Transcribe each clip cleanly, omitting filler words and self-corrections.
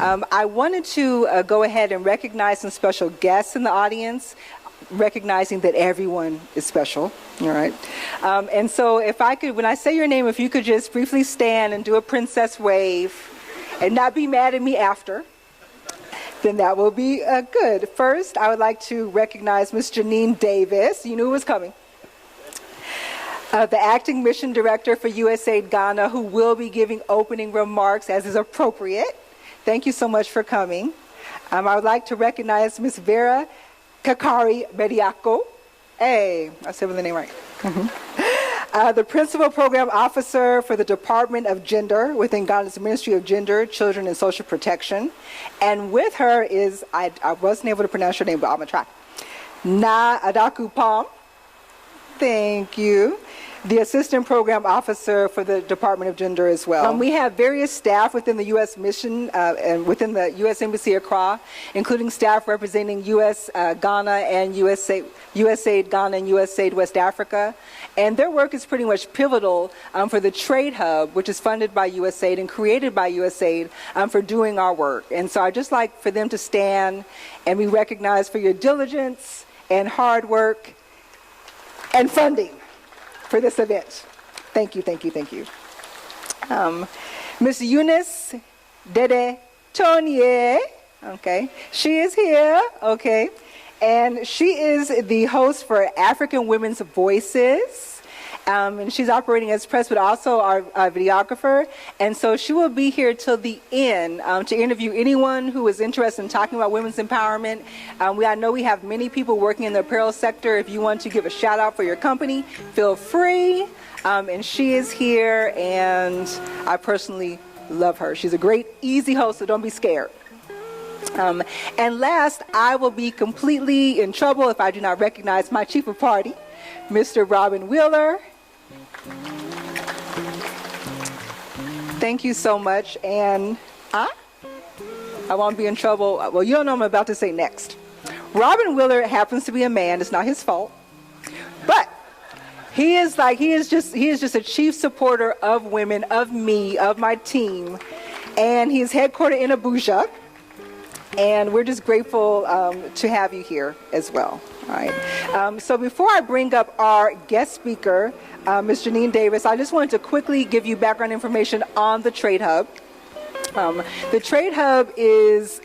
I wanted to go ahead and recognize some special guests in the audience, recognizing that everyone is special, all right? And so if I could, when I say your name, if you could just briefly stand and do a princess wave and not be mad at me after, then that will be good. First, I would like to recognize Ms. Janine Davis. You knew it was coming. The Acting Mission Director for USAID Ghana, who will be giving opening remarks as is appropriate. Thank you so much for coming. I would like to recognize Ms. Vera Kakari Bediako. Hey, I said the name right. The Principal Program Officer for the Department of Gender within Ghana's Ministry of Gender, Children, and Social Protection. And with her is, I wasn't able to pronounce her name, but I'm going to try. Na Adaku Palm. Thank you. The Assistant Program Officer for the Department of Gender as well. We have various staff within the U.S. Mission and within the U.S. Embassy Accra, including staff representing U.S. Ghana and USAID Ghana and USAID West Africa. And their work is pretty much pivotal for the Trade Hub, which is funded by USAID and created by USAID for doing our work. And so I'd just like for them to stand and be recognized for your diligence and hard work and funding for this event. Thank you, thank you, thank you. Ms. Eunice Dede Tonye, okay, she is here, okay, and she is the host for African Women's Voices. And she's operating as press, but also our videographer. And so she will be here till the end to interview anyone who is interested in talking about women's empowerment. I know we have many people working in the apparel sector. If you want to give a shout out for your company, feel free. And she is here, and I personally love her. She's a great, easy host, so don't be scared. And last, I will be completely in trouble if I do not recognize my chief of party, Mr. Robin Wheeler. Thank you so much. And I won't be in trouble. Well, you don't know what I'm about to say next. Robin Wheeler happens to be a man. It's not his fault. But he is just a chief supporter of women, of me, of my team. And he's headquartered in Abuja. And we're just grateful to have you here as well. All right. So before I bring up our guest speaker, Ms. Janine Davis, I just wanted to quickly give you background information on the Trade Hub. The Trade Hub is,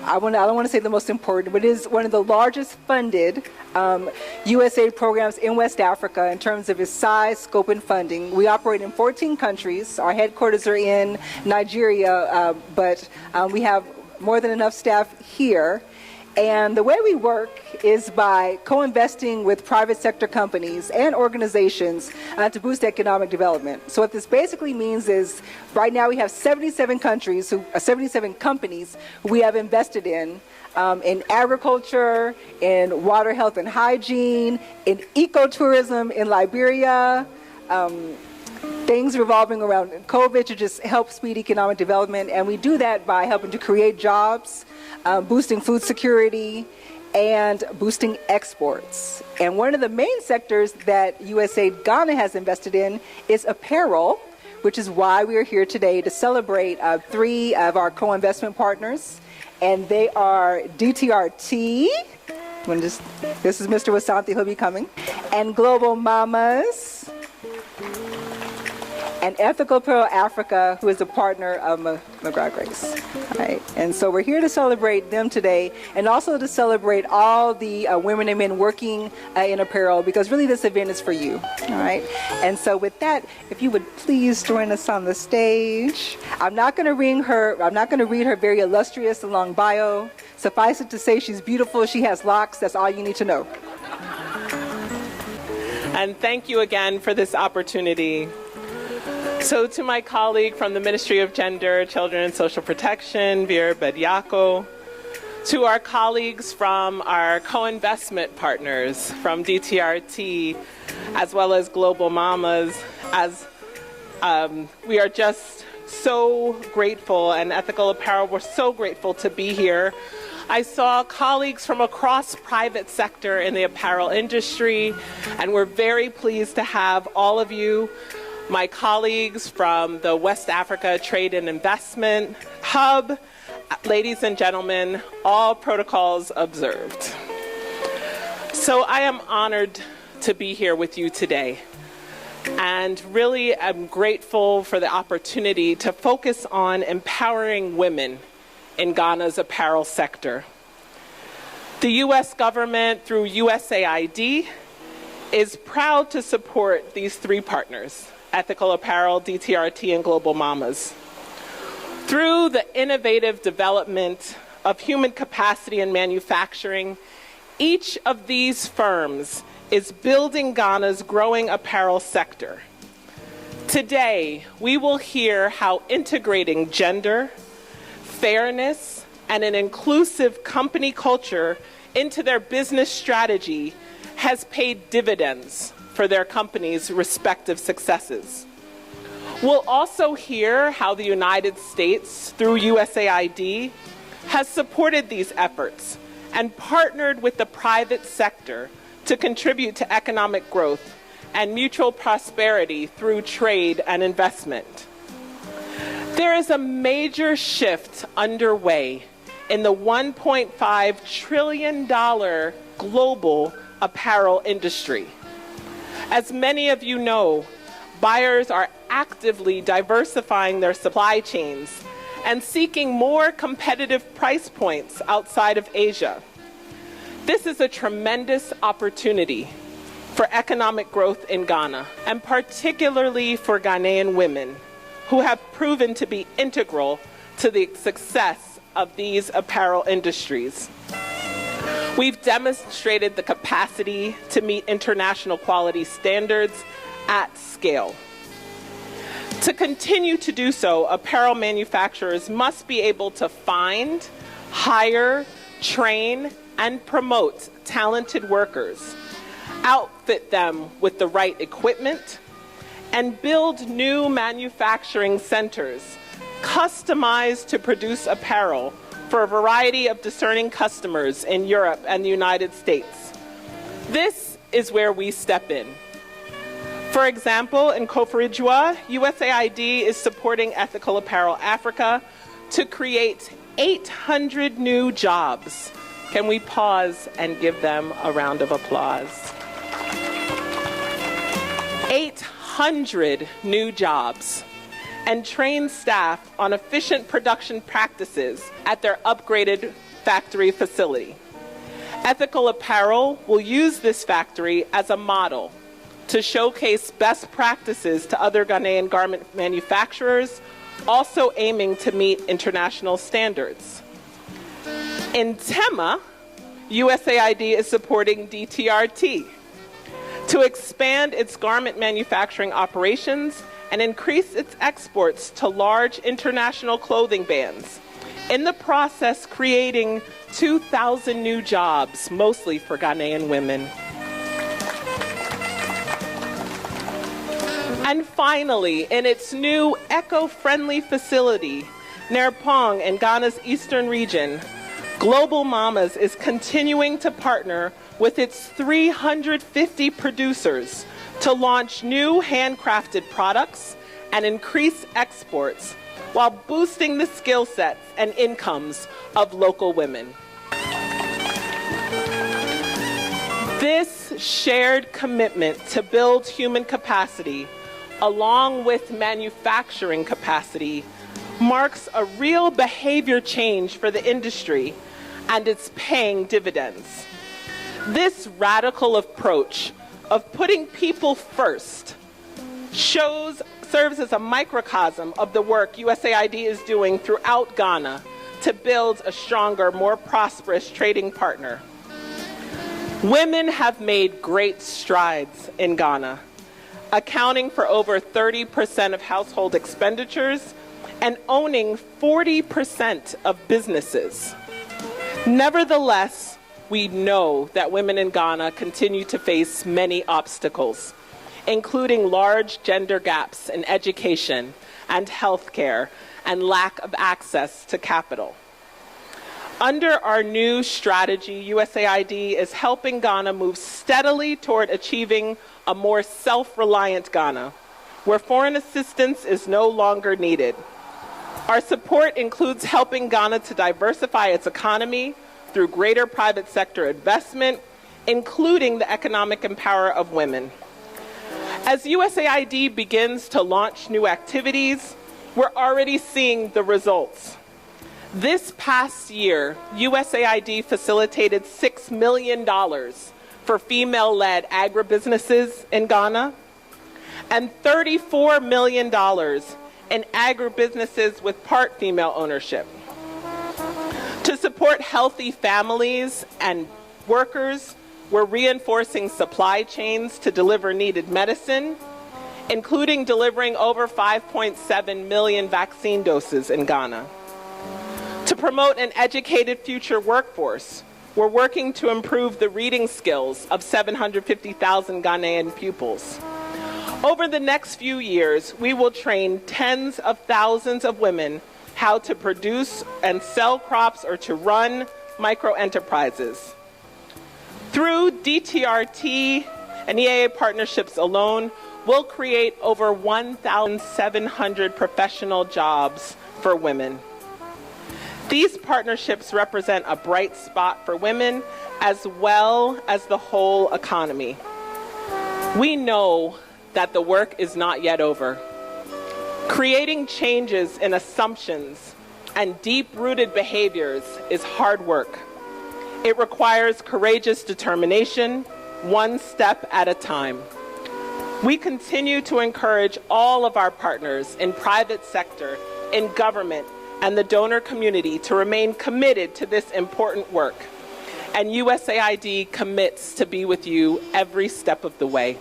I don't want to say the most important, but it is one of the largest funded USAID programs in West Africa in terms of its size, scope, and funding. We operate in 14 countries. Our headquarters are in Nigeria, but we have more than enough staff here. And the way we work is by co-investing with private sector companies and organizations to boost economic development. So what this basically means is right now we have 77 companies who we have invested in agriculture, in water, health, and hygiene, in ecotourism in Liberia, things revolving around COVID to just help speed economic development. And we do that by helping to create jobs, boosting food security, and boosting exports. And one of the main sectors that USAID Ghana has invested in is apparel, which is why we are here today to celebrate 3 of our co-investment partners. And they are DTRT, this is Mr. Wasanti, he'll be coming, and Global Mamas, and Ethical Apparel Africa, who is a partner of McGraw Grace. Right. And so we're here to celebrate them today, and also to celebrate all the women and men working in apparel, because really this event is for you. All right. And so with that, if you would please join us on the stage. I'm not going to read her very illustrious and long bio. Suffice it to say, she's beautiful. She has locks. That's all you need to know. And thank you again for this opportunity. So to my colleague from the Ministry of Gender, Children, and Social Protection, Vera Bediako, to our colleagues from our co-investment partners from DTRT, as well as Global Mamas, we are just so grateful, and Ethical Apparel, we're so grateful to be here. I saw colleagues from across private sector in the apparel industry, and we're very pleased to have all of you. my colleagues from the West Africa Trade and Investment Hub, ladies and gentlemen, all protocols observed. So I am honored to be here with you today, and really I'm grateful for the opportunity to focus on empowering women in Ghana's apparel sector. The U.S. government, through USAID, is proud to support these three partners: Ethical Apparel, DTRT, and Global Mamas. Through the innovative development of human capacity in manufacturing, each of these firms is building Ghana's growing apparel sector. Today, we will hear how integrating gender, fairness, and an inclusive company culture into their business strategy has paid dividends for their company's respective successes. We'll also hear how the United States, through USAID, has supported these efforts and partnered with the private sector to contribute to economic growth and mutual prosperity through trade and investment. There is a major shift underway in the $1.5 trillion global apparel industry. As many of you know, buyers are actively diversifying their supply chains and seeking more competitive price points outside of Asia. This is a tremendous opportunity for economic growth in Ghana, and particularly for Ghanaian women, who have proven to be integral to the success of these apparel industries. We've demonstrated the capacity to meet international quality standards at scale. To continue to do so, apparel manufacturers must be able to find, hire, train, and promote talented workers, outfit them with the right equipment, and build new manufacturing centers customized to produce apparel for a variety of discerning customers in Europe and the United States. This is where we step in. For example, in Koforidua, USAID is supporting Ethical Apparel Africa to create 800 new jobs. Can we pause and give them a round of applause? 800 new jobs, and train staff on efficient production practices at their upgraded factory facility. Ethical Apparel will use this factory as a model to showcase best practices to other Ghanaian garment manufacturers, also aiming to meet international standards. In Tema, USAID is supporting DTRT to expand its garment manufacturing operations and increase its exports to large international clothing brands, in the process creating 2,000 new jobs, mostly for Ghanaian women. And finally, in its new eco-friendly facility, Nerpong in Ghana's eastern region, Global Mamas is continuing to partner with its 350 producers to launch new handcrafted products and increase exports while boosting the skill sets and incomes of local women. This shared commitment to build human capacity, along with manufacturing capacity, marks a real behavior change for the industry, and it's paying dividends. This radical approach of putting people first serves as a microcosm of the work USAID is doing throughout Ghana to build a stronger, more prosperous trading partner. Women have made great strides in Ghana, accounting for over 30% of household expenditures and owning 40% of businesses. Nevertheless, we know that women in Ghana continue to face many obstacles, including large gender gaps in education and healthcare and lack of access to capital. Under our new strategy, USAID is helping Ghana move steadily toward achieving a more self-reliant Ghana, where foreign assistance is no longer needed. Our support includes helping Ghana to diversify its economy through greater private sector investment, including the economic empowerment of women. As USAID begins to launch new activities, we're already seeing the results. This past year, USAID facilitated $6 million for female-led agribusinesses in Ghana and $34 million in agribusinesses with part female ownership. To support healthy families and workers, we're reinforcing supply chains to deliver needed medicine, including delivering over 5.7 million vaccine doses in Ghana. To promote an educated future workforce, we're working to improve the reading skills of 750,000 Ghanaian pupils. Over the next few years, we will train tens of thousands of women how to produce and sell crops or to run micro-enterprises. Through DTRT and EAA partnerships alone, we'll create over 1,700 professional jobs for women. These partnerships represent a bright spot for women as well as the whole economy. We know that the work is not yet over. Creating changes in assumptions and deep-rooted behaviors is hard work. It requires courageous determination, one step at a time. We continue to encourage all of our partners in private sector, in government, and the donor community to remain committed to this important work. And USAID commits to be with you every step of the way.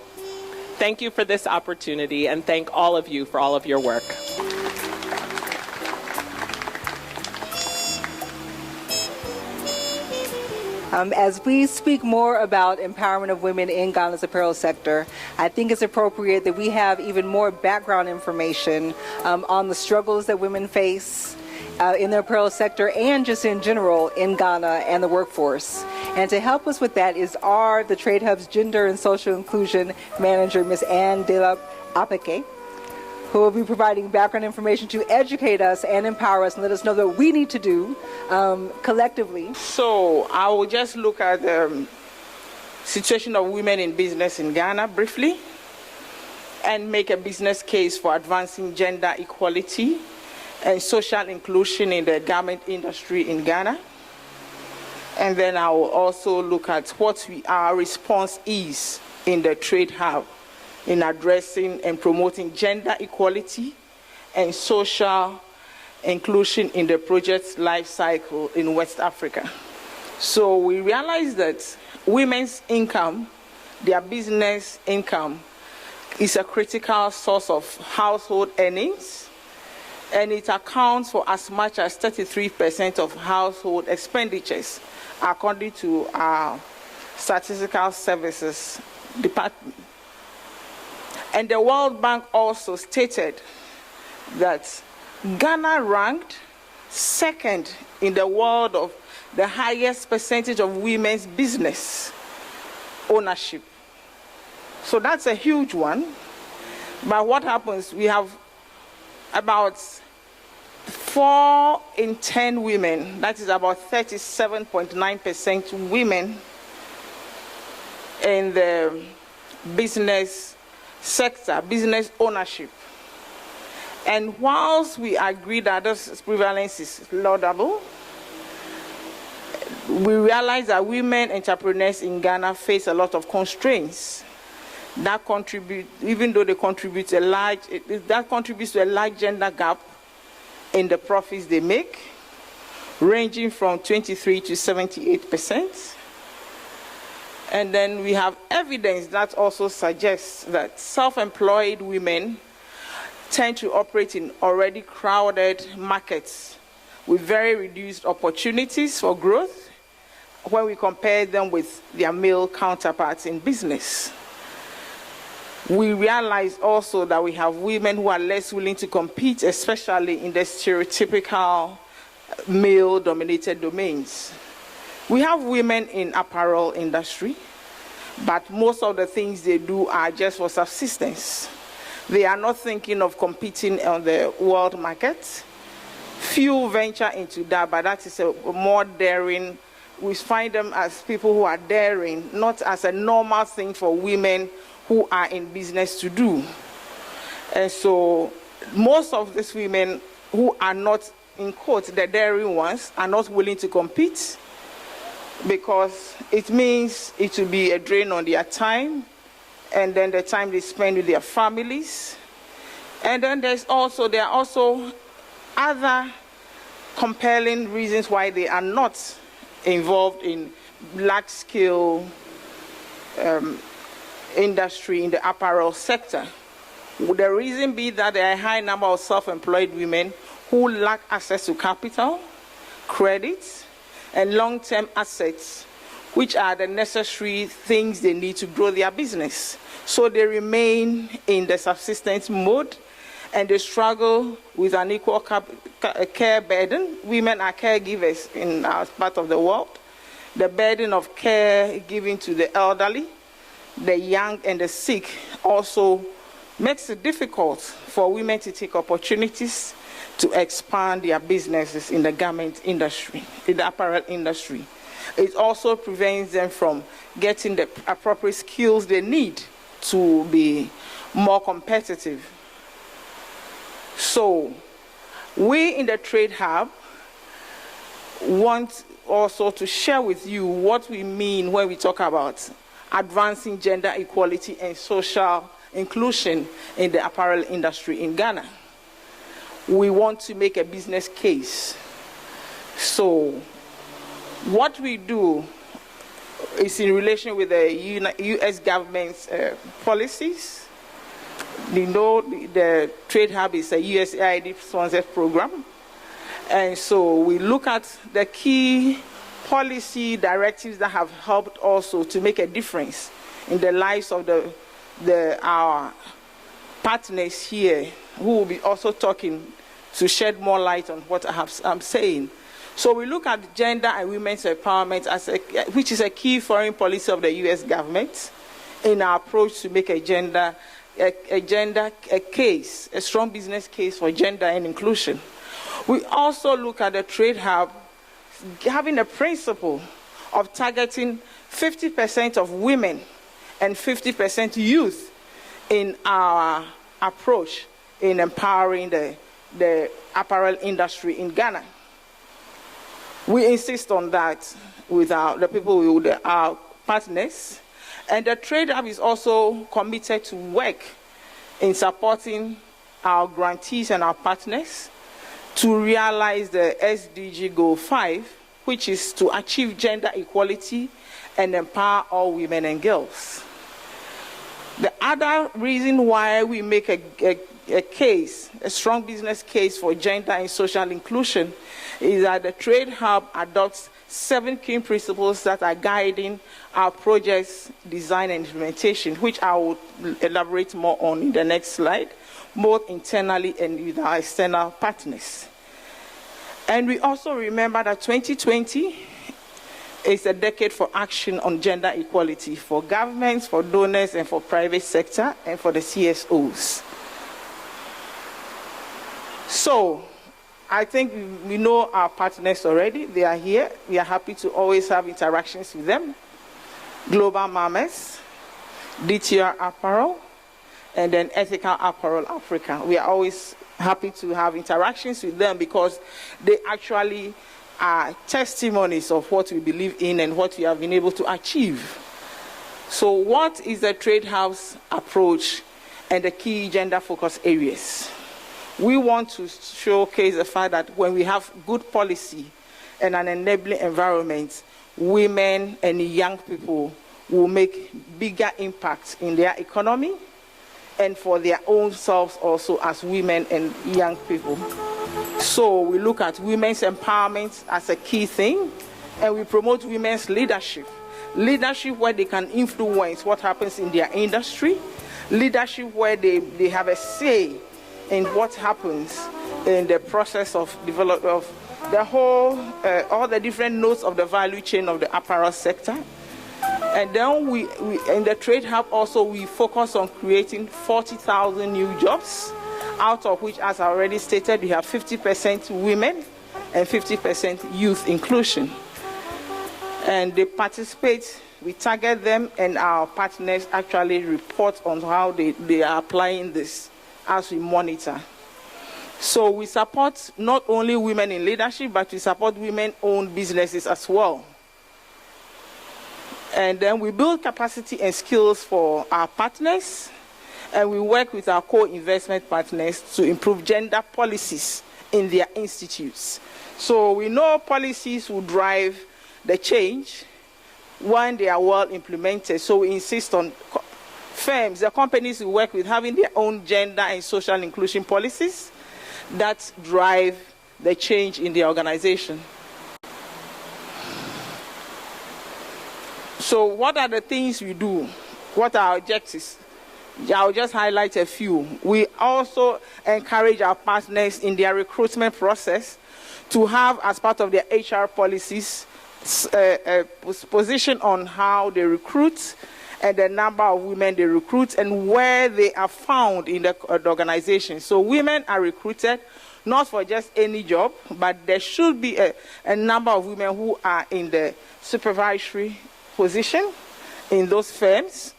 Thank you for this opportunity, and thank all of you for all of your work. As we speak more about empowerment of women in Ghana's apparel sector, I think it's appropriate that we have even more background information on the struggles that women face in the apparel sector and just in general in Ghana and the workforce. And to help us with that is the Trade Hub's Gender and Social Inclusion Manager, Ms. Anne De La Apeke, who will be providing background information to educate us and empower us and let us know what we need to do collectively. So I will just look at the situation of women in business in Ghana briefly and make a business case for advancing gender equality and social inclusion in the garment industry in Ghana. And then I will also look at what our response is in the Trade Hub in addressing and promoting gender equality and social inclusion in the project's life cycle in West Africa. So we realize that women's income, their business income, is a critical source of household earnings, and it accounts for as much as 33% of household expenditures, according to our Statistical Services Department. And the World Bank also stated that Ghana ranked second in the world of the highest percentage of women's business ownership. So that's a huge one. But what happens, we have about 4 in 10 women, that is about 37.9% women in the business sector, business ownership. And whilst we agree that this prevalence is laudable, we realize that women entrepreneurs in Ghana face a lot of constraints that contribute, even though they contribute that contributes to a large gender gap in the profits they make, ranging from 23 to 78%. And then we have evidence that also suggests that self-employed women tend to operate in already crowded markets with very reduced opportunities for growth when we compare them with their male counterparts in business. We realize also that we have women who are less willing to compete, especially in the stereotypical male-dominated domains. We have women in apparel industry, but most of the things they do are just for subsistence. They are not thinking of competing on the world market. Few venture into that, but that is a more daring. We find them as people who are daring, not as a normal thing for women who are in business to do. And so most of these women who are not, in quotes, the daring ones, are not willing to compete because it means it will be a drain on their time, and then the time they spend with their families. And then there are also other compelling reasons why they are not involved in large-scale industry in the apparel sector. The reason be that there are a high number of self-employed women who lack access to capital, credit, and long-term assets, which are the necessary things they need to grow their business. So they remain in the subsistence mode, and they struggle with an equal care burden. Women are caregivers in our part of the world. The burden of care given to the elderly, the young, and the sick also makes it difficult for women to take opportunities to expand their businesses in the garment industry, in the apparel industry. It also prevents them from getting the appropriate skills they need to be more competitive. So we in the Trade Hub want also to share with you what we mean when we talk about advancing gender equality and social inclusion in the apparel industry in Ghana. We want to make a business case. So what we do is in relation with the US government's policies. You know, the Trade Hub is a USAID sponsored program. And so we look at the key policy directives that have helped also to make a difference in the lives of our partners here, who will be also talking to shed more light on what I'm saying. So we look at gender and women's empowerment, which is a key foreign policy of the US government in our approach to make a case, a strong business case for gender and inclusion. We also look at the Trade Hub having a principle of targeting 50% of women and 50% youth in our approach in empowering the apparel industry in Ghana. We insist on that with our partners. And the Trade Hub is also committed to work in supporting our grantees and our partners to realize the SDG Goal 5, which is to achieve gender equality and empower all women and girls. The other reason why we make a case, a strong business case for gender and social inclusion, is that the Trade Hub adopts 7 key principles that are guiding our project's design and implementation, which I will elaborate more on in the next slide, both internally and with our external partners. And we also remember that 2020 is a decade for action on gender equality for governments, for donors, and for private sector, and for the CSOs. So I think we know our partners already. They are here. We are happy to always have interactions with them. Global Mamas, DTR Apparel, and then Ethical Apparel Africa. We are always happy to have interactions with them because they actually are testimonies of what we believe in and what we have been able to achieve. So what is the Trade Hub's approach and the key gender focus areas? We want to showcase the fact that when we have good policy and an enabling environment, women and young people will make bigger impacts in their economy and for their own selves also as women and young people. So we look at women's empowerment as a key thing, and we promote women's leadership. Leadership where they can influence what happens in their industry. Leadership where they have a say in what happens in the process of development of the whole, all the different nodes of the value chain of the apparel sector. And then we in the Trade Hub also, we focus on creating 40,000 new jobs, out of which, as I already stated, we have 50% women and 50% youth inclusion. And they participate, we target them, and our partners actually report on how they are applying this as we monitor. So we support not only women in leadership, but we support women-owned businesses as well. And then we build capacity and skills for our partners, and we work with our co-investment partners to improve gender policies in their institutes. So we know policies will drive the change when they are well implemented. So we insist on firms, the companies we work with, having their own gender and social inclusion policies that drive the change in the organization. So what are the things we do? What are our objectives? I'll just highlight a few. We also encourage our partners in their recruitment process to have, as part of their HR policies, a position on how they recruit and the number of women they recruit and where they are found in the organization. So women are recruited not for just any job, but there should be a number of women who are in the supervisory position in those firms,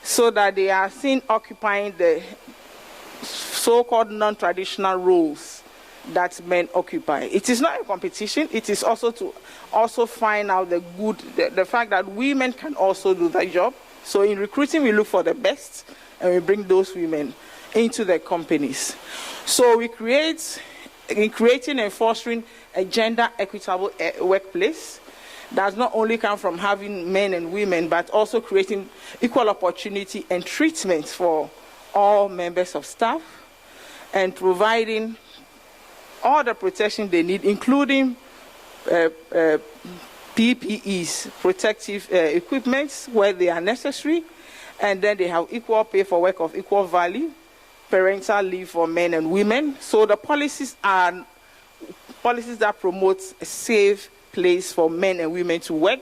so that they are seen occupying the so-called non-traditional roles that men occupy. It is not a competition. It is also to find out the fact that women can also do that job. So in recruiting, we look for the best, and we bring those women into the companies. So in creating and fostering a gender equitable workplace, does not only come from having men and women, but also creating equal opportunity and treatment for all members of staff, and providing all the protection they need, including PPEs, protective equipments, where they are necessary, and then they have equal pay for work of equal value, parental leave for men and women. So the policies are policies that promote a safe place for men and women to work,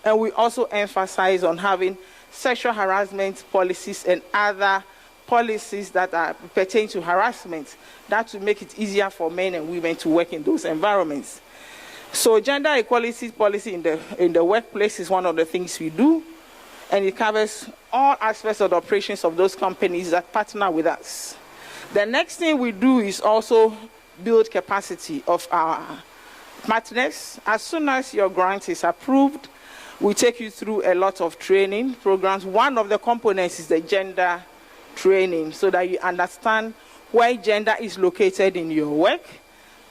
and we also emphasize on having sexual harassment policies and other policies that pertain to harassment, that will make it easier for men and women to work in those environments. So gender equality policy in the workplace is one of the things we do, and it covers all aspects of the operations of those companies that partner with us. The next thing we do is also build capacity of our partners. As soon as your grant is approved, we take you through a lot of training programs. One of the components is the gender training, so that you understand where gender is located in your work.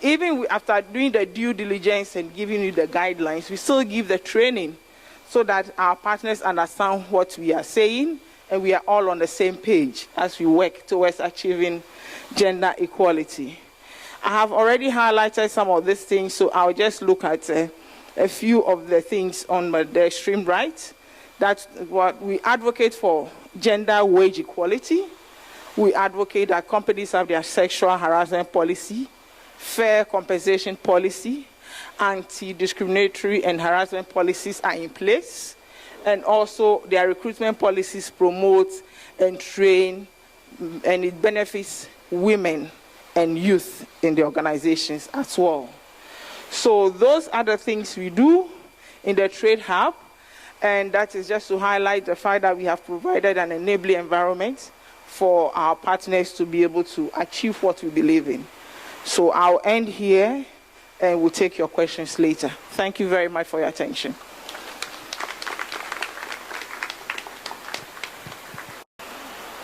Even after doing the due diligence and giving you the guidelines, we still give the training so that our partners understand what we are saying, and we are all on the same page as we work towards achieving gender equality. I have already highlighted some of these things, so I'll just look at a few of the things on the extreme right. That's what we advocate for: gender wage equality. We advocate that companies have their sexual harassment policy, fair compensation policy, anti-discriminatory and harassment policies are in place, and also their recruitment policies promote and train, and it benefits women and youth in the organizations as well. So those are the things we do in the Trade Hub, and that is just to highlight the fact that we have provided an enabling environment for our partners to be able to achieve what we believe in. So I'll end here, and we'll take your questions later. Thank you very much for your attention.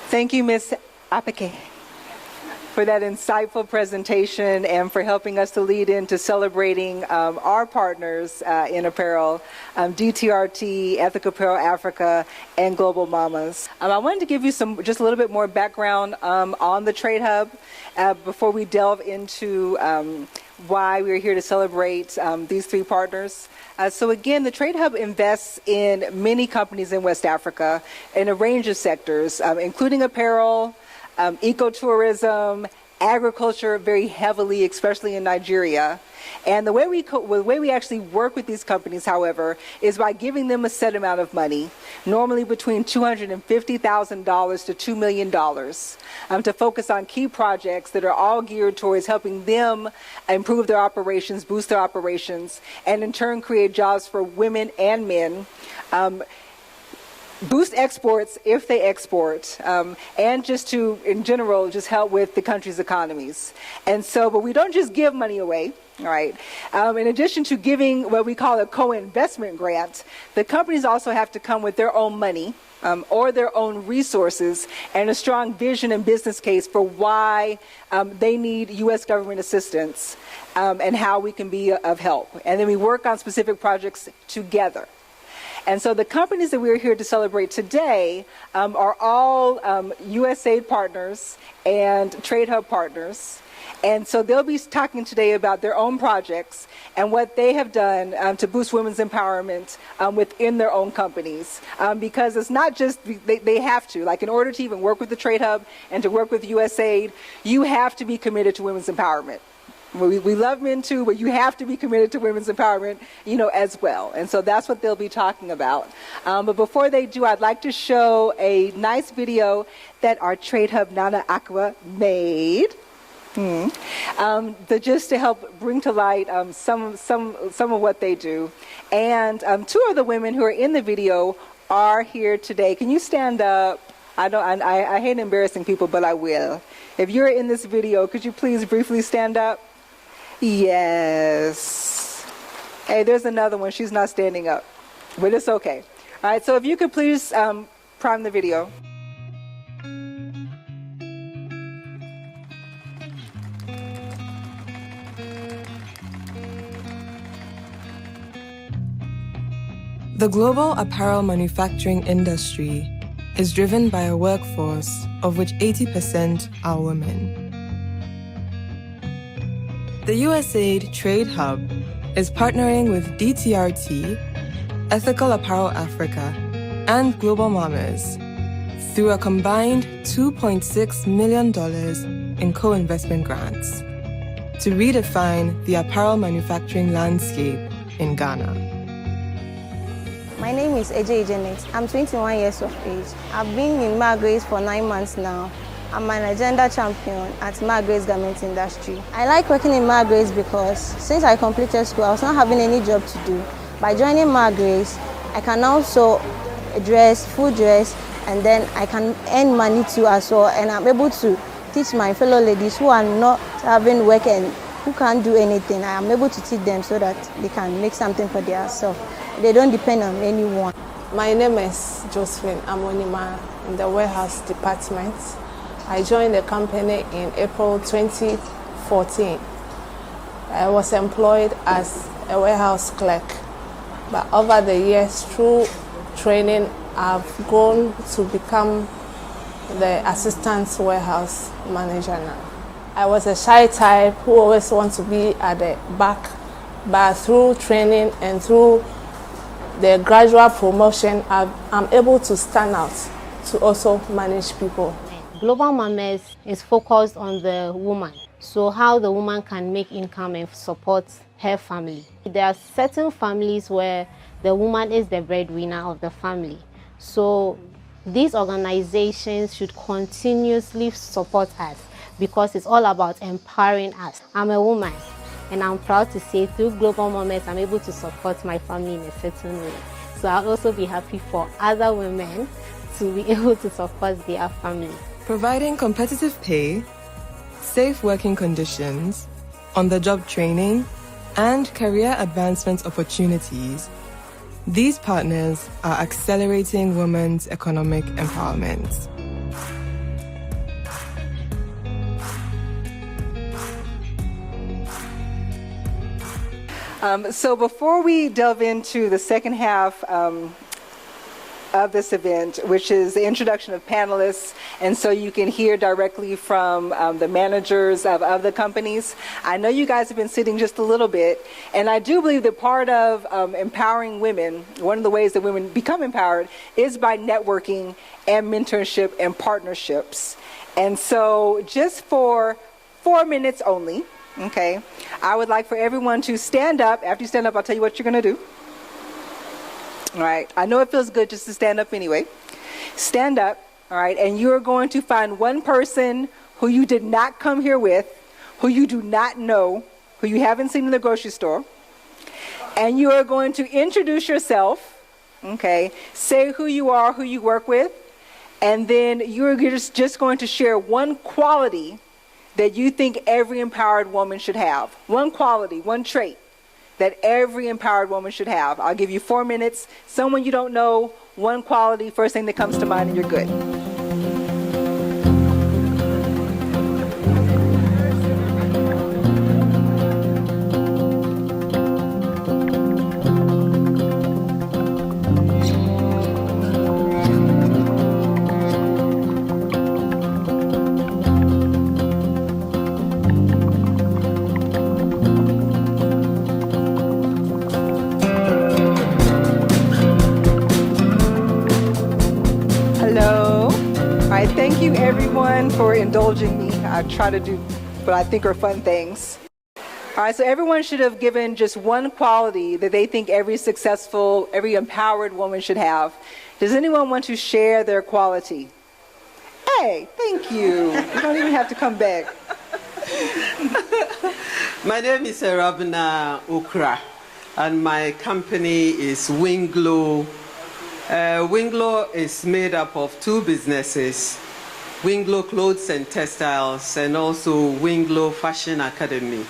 Thank you, Ms. Apeke, for that insightful presentation and for helping us to lead into celebrating our partners in apparel, DTRT, Ethical Apparel Africa, and Global Mamas. I wanted to give you just a little bit more background on the Trade Hub before we delve into why we're here to celebrate these three partners. So again, the Trade Hub invests in many companies in West Africa in a range of sectors, including apparel, ecotourism, agriculture very heavily, especially in Nigeria. And the way we actually work with these companies, however, is by giving them a set amount of money, normally between $250,000 to $2 million, to focus on key projects that are all geared towards helping them improve their operations, boost their operations, and in turn create jobs for women and men. Boost exports if they export, and just to, in general, just help with the country's economies. And so, but we don't just give money away, all right? In addition to giving what we call a co-investment grant, the companies also have to come with their own money or their own resources and a strong vision and business case for why they need U.S. government assistance and how we can be of help. And then we work on specific projects together. And so the companies that we're here to celebrate today are all USAID partners and Trade Hub partners. And so they'll be talking today about their own projects and what they have done to boost women's empowerment within their own companies. Because it's not just, they have to, like in order to even work with the Trade Hub and to work with USAID, you have to be committed to women's empowerment. We love men too, but you have to be committed to women's empowerment, as well. And so that's what they'll be talking about. But before they do, I'd like to show a nice video that our Trade Hub Nana Aqua made. Just to help bring to light some of what they do. And two of the women who are in the video are here today. Can you stand up? I hate embarrassing people, but I will. If you're in this video, could you please briefly stand up? Yes. Hey, there's another one. She's not standing up, but it's okay. All right, so if you could please prime the video. The global apparel manufacturing industry is driven by a workforce of which 80% are women. The USAID Trade Hub is partnering with DTRT, Ethical Apparel Africa, and Global Mamas through a combined $2.6 million in co-investment grants to redefine the apparel manufacturing landscape in Ghana. My name is Eje Janet. I'm 21 years of age. I've been in Margaret's for 9 months now. I'm an agenda champion at Margaret's garment industry. I like working in Margaret's because since I completed school, I was not having any job to do. By joining Margaret's, I can now sew a dress, full dress, and then I can earn money too as well. And I'm able to teach my fellow ladies who are not having work and who can't do anything. I am able to teach them so that they can make something for themselves. They don't depend on anyone. My name is Josephine Amonima in the warehouse department. I joined the company in April 2014. I was employed as a warehouse clerk, but over the years, through training, I've grown to become the assistant warehouse manager now. I was a shy type who always wants to be at the back, but through training and through the gradual promotion, I'm able to stand out to also manage people. Global Mamas is focused on the woman, so how the woman can make income and support her family. There are certain families where the woman is the breadwinner of the family, so these organizations should continuously support us because it's all about empowering us. I'm a woman, and I'm proud to say through Global Mamas, I'm able to support my family in a certain way. So I'll also be happy for other women to be able to support their family. Providing competitive pay, safe working conditions, on-the-job training, and career advancement opportunities, these partners are accelerating women's economic empowerment. So before we delve into the second half of this event, which is the introduction of panelists, and so you can hear directly from the managers of the companies. I know you guys have been sitting just a little bit, and I do believe that part of empowering women, one of the ways that women become empowered is by networking and mentorship and partnerships. And so just for 4 minutes only, okay? I would like for everyone to stand up. After you stand up, I'll tell you what you're going to do. All right, I know it feels good just to stand up anyway. Stand up, all right, and you're going to find one person who you did not come here with, who you do not know, who you haven't seen in the grocery store, and you are going to introduce yourself, okay, say who you are, who you work with, and then you're just going to share one quality that you think every empowered woman should have. One quality, one trait that every empowered woman should have. I'll give you 4 minutes. Someone you don't know, one quality, first thing that comes to mind, and you're good. Thank you everyone for indulging me. I try to do what I think are fun things. All right, so everyone should have given just one quality that they think every successful, every empowered woman should have. Does anyone want to share their quality? Hey, thank you. You don't even have to come back. My name is Rabina Okra, and my company is Winglow. Winglow is made up of two businesses, Winglow Clothes and Textiles, and also Winglow Fashion Academy.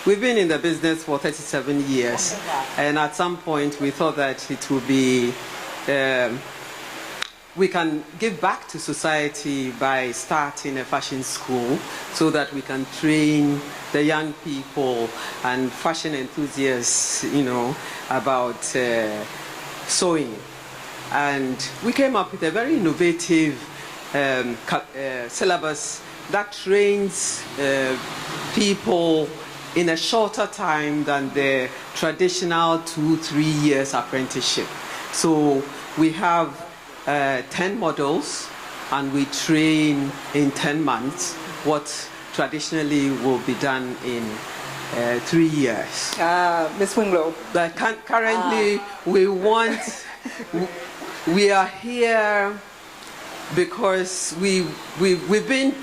We've been in the business for 37 years, and at some point we thought that it would be, we can give back to society by starting a fashion school so that we can train the young people and fashion enthusiasts, you know, about sewing. And we came up with a very innovative syllabus that trains people in a shorter time than the traditional 2-3 years apprenticeship. So we have 10 models, and we train in 10 months what traditionally will be done in 3 years. Ms. Winglow. But currently we are here because we've been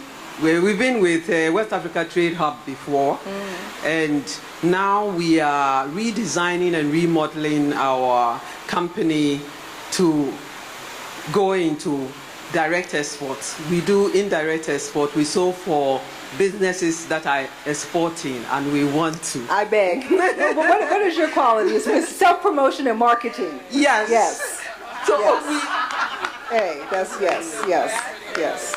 with West Africa Trade Hub before, and now we are redesigning and remodeling our company to go into direct exports. We do indirect export. We sew for businesses that are exporting, and we want to. I beg. what is your quality? It's self-promotion and marketing. Yes. Yes. So hey, that's yes.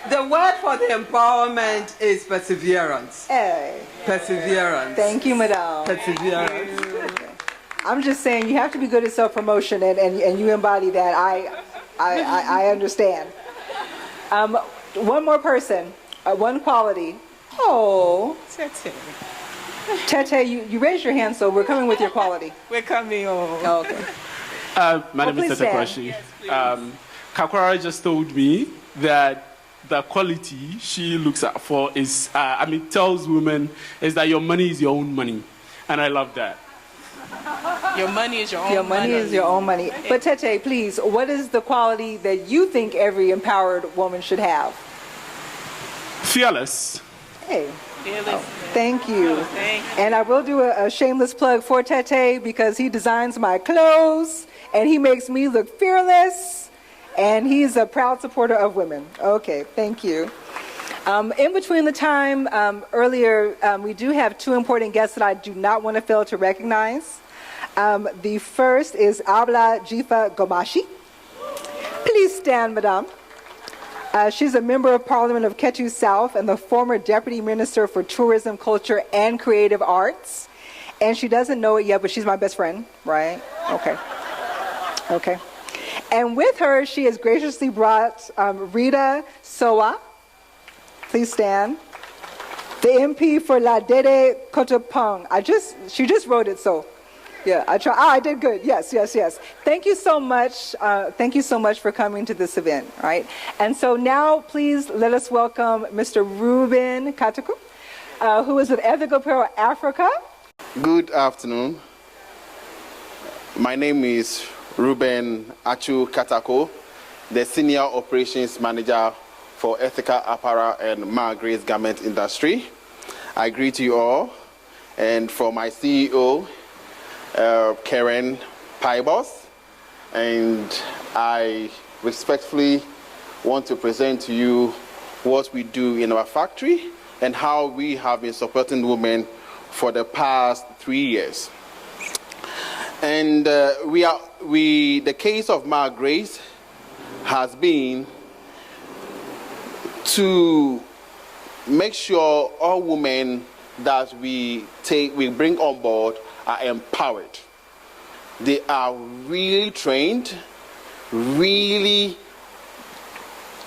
The word for the empowerment is perseverance. Hey. Perseverance. Thank you, madam. Perseverance. Okay. I'm just saying you have to be good at self-promotion, and you embody that. I understand. One more person, one quality. Oh. Tete, you raised your hand, so we're coming with your quality. We're coming on. Oh, okay. My name is Tete Kwashi. Kakwara just told me that the quality she looks out for is, tells women is that your money is your own money. And I love that. Your money is your own money. Your money is your own money. But Tete, please, what is the quality that you think every empowered woman should have? Fearless. Hey. Oh, thank you. And I will do a shameless plug for Tete because he designs my clothes and he makes me look fearless, and he's a proud supporter of women. Okay, thank you. In between the time earlier, we do have two important guests that I do not want to fail to recognize. The first is Abla Jifa Gomashi. Please stand, madam. She's a member of Parliament of Ketu South and the former Deputy Minister for Tourism, Culture, and Creative Arts. And she doesn't know it yet, but she's my best friend, right? Okay. Okay. And with her, she has graciously brought Rita Soa. Please stand. The MP for Ladede Kotopong. She just wrote it, so Yeah, I try. I did good. Yes. Thank you so much. Thank you so much for coming to this event. Right. And so now, please let us welcome Mr. Ruben Kataku, who is with Ethical Apparel Africa. Good afternoon. My name is Ruben Achu Katako, the Senior Operations Manager for Ethical Apparel and Margaret's Garment Industry. I greet you all, and for my CEO, Karen Pybos, and I respectfully want to present to you what we do in our factory and how we have been supporting women for the past 3 years. And the case of Margaret has been to make sure all women that we bring on board are empowered. They are really trained, really